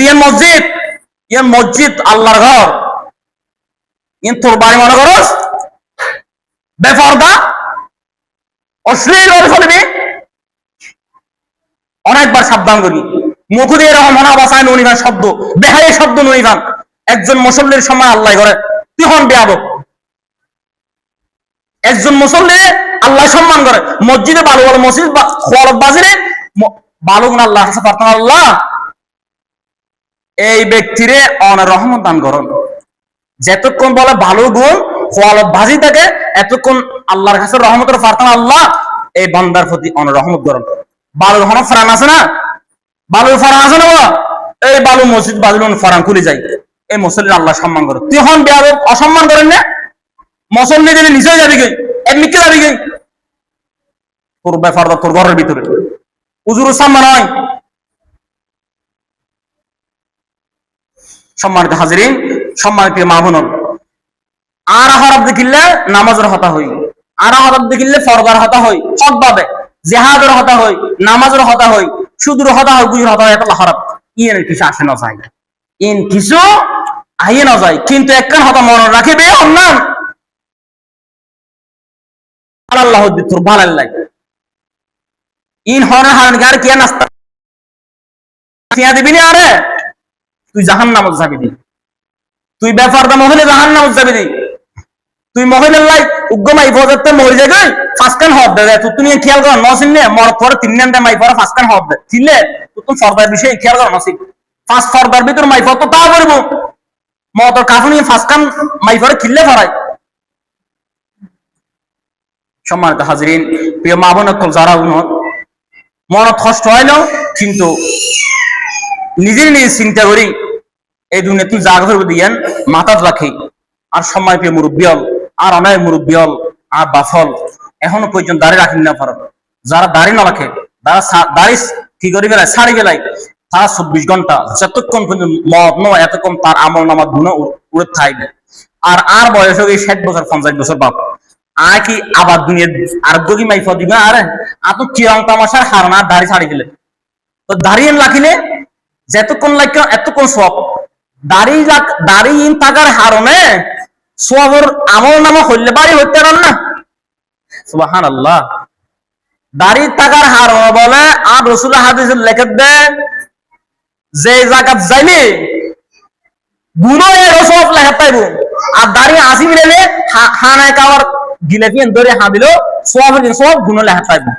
Speaker 1: মসজিদ আল্লাহর ঘর, ইন তোর বাড়ি মনে করস বেপরদা অশ্লীল চলবি, অনেকবার সাবধান করি। মুকুদি এরকম অনাবাসায় ননিভান শব্দ, বেহাই শব্দ ননিভান, একজন মুসল্লির সময় আল্লাহ করে তুই হন বেয়াদব। একজন মুসল্লি আল্লাহ সম্মান করে, মসজিদে বালু বলে মসজিদ বাজিরে বালু গুণ আল্লাহ প্রার্থনা, আল্লাহ এই ব্যক্তিরে অনেক রহমত দান করুন। যতক্ষণ বলে ভালো গুণ খোয়ালত ভাজি থাকে, এতক্ষণ আল্লাহর কাছে রহমতের প্রার্থনা, আল্লাহ এই বান্দার প্রতি অনেক রহমত করুন। বালুর হন ফারান আছে না, বালুর ফারান আছে না, এই বালু মসজিদ বাজুন ফারান খুলে যায়, এই মুসল্লির আল্লাহ সম্মান করে। তুই হন বেয়াদব, অসম্মান করেন না, মুসল্লি দিলে নিচে যাবি গে, এমনিকে যাবি গে, তোর ব্যাপারটা তোর ঘরের ভিতরে, উজুর সাম্মান নয়। সম্মানিত হাজিরিন, সম্মানিত মা বোন, আর হরফ দেখিলে নামাজের হতা হই, আর হরফ দেখিলে ফরদার হতা হই, হকভাবে জেহাদের হতা হই, নামাজের হতা হই, সুদূর হতা হই, বুঝুর হতা হয়, এটা হরফ ইয়ের কিছু আসে না যায়, ইন কিছু আইয়ে না যায়। কিন্তু একখান হতা মনে রাখিবে অন্যান আল্লাহ তোর ভালো লাগে ইন হরনের হারান গার কিয়া নাস্তা কিয়া দিবি না, আরে তুই জাহান্নামে যাবি দি, তুই বেফারদা মহিলা জাহান্নামে যাবি দি, তুই মহিলার লাই উগ্গমাই ফজতে মরে যাবে ফাসকান হব দে। তুমি খেয়াল কর নসিন নে মর পরে 3 ঘন্টা মাই পরে ফাসকান হব দে ছিলে তুমি ফরদার বিষয় খেয়াল কর নসিন ফাস ফরদার ভিতর মাই ফটো তা করব মত কাফনি ফাসকান মাই পরে খিললে ফরাই। সম্মানিত হাজিরিন, প্রিয় মা বোন কল যারা মন কষ্ট হয় না, কিন্তু নিজের নিজে চিন্তা করি এই দুনিয়া তুই জাগ ধরবে দিয়েন মাথাত রাখি। আর সময় পেয়ে মুরব্বিয়ল আর অনেক মুরব্বিয়ল আর বাফল এখনো পর্যন্ত দাঁড়িয়ে রাখেন না পারেন। যারা দাঁড়িয়ে না রাখে, যারা দাঁড়িয়ে কি করে বেলায় ছাড়ি বেলায়, তারা 24 ঘন্টা যতক্ষণ পর্যন্ত মদ নয় এতক্ষণ তার আমল নামার গুণ উড়ে থাকবে। আর আর বয়স হবে 60 বছর 50 বছর বাপ আর কি আবার দুনিয়া আর গি মাইফ দিবে। আরে এত চিরং তামাশার হারনা দাঁড়িয়ে ছাড়ি গেলে তো দাঁড়িয়ে রাখিলে যতক্ষণ লাগে এতক্ষণ সব দাঁড়িয়ে থাকার হারণে সবর আমল নামা হইলে বাড়ি হইতে পারেন না। সুবহানাল্লাহ। দাঁড়িয়ে থাকার হারণ বলে আর রাসূল হাদিসে লেখে দেন যে জাকাত যাইলে গুনাহ এর সব লেখা পাইবো, আর দাঁড়িয়ে আসি মিলে হানায় কাওয়ার গিলেফিন ধরে হা দিল সব গুনাহ লেখা পাইবো।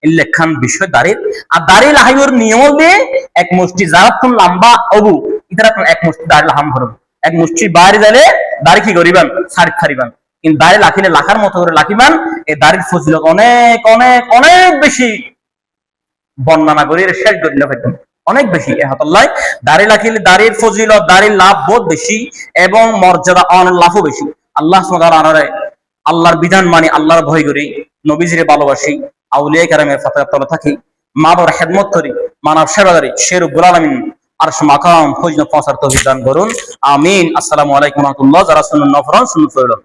Speaker 1: এই লেখান বিষয় দাঁড়িয়ে আর দাঁড়িয়ে লাহাইর নিয়ম দিয়ে এক মুষ্টি যারাতন লম্বা অবু ইতারা এক মুষ্টি দাঁড়িয়ে লাহাম ভরব, এক মুষ্টি বাইরে যাইলে দাঁড়িয়ে কি করিবান সারি খারিবান, কিন্তু দাঁড়িয়ে লাখিলে লাখার মতো করে লাখিবান। এই দাঁড়ির ফজিলত অনেক অনেক অনেক বেশি বর্ণনা করি শেষ করিলে পাইতাম অনেক বেশি এহাতাল্লাহ। দাঁড়িয়ে লাখিলে দাঁড়ির ফজিলত দাঁড়ির লাভ বহুত বেশি এবং মর্যাদা লাভও বেশি। আল্লাহ সুবহানাহু ওয়া তাআলা আল্লাহর বিধান মানি, আল্লাহর ভয় করি, নবীজিরে ভালোবাসি, আউলিয়া কেরামের ফাতোয়ার তলে থাকি, মা বাবার খেদমত করি, মানব সেবাদারি সে রব্বুল আলামিন আরশ মাকাম ফজল পৌঁছার তৌফিক দান করুন। আমিন। আসসালামু আলাইকুম ওয়া রাহমাতুল্লাহ। যারা শুনুন নফরান শুনুন ফয়লাম।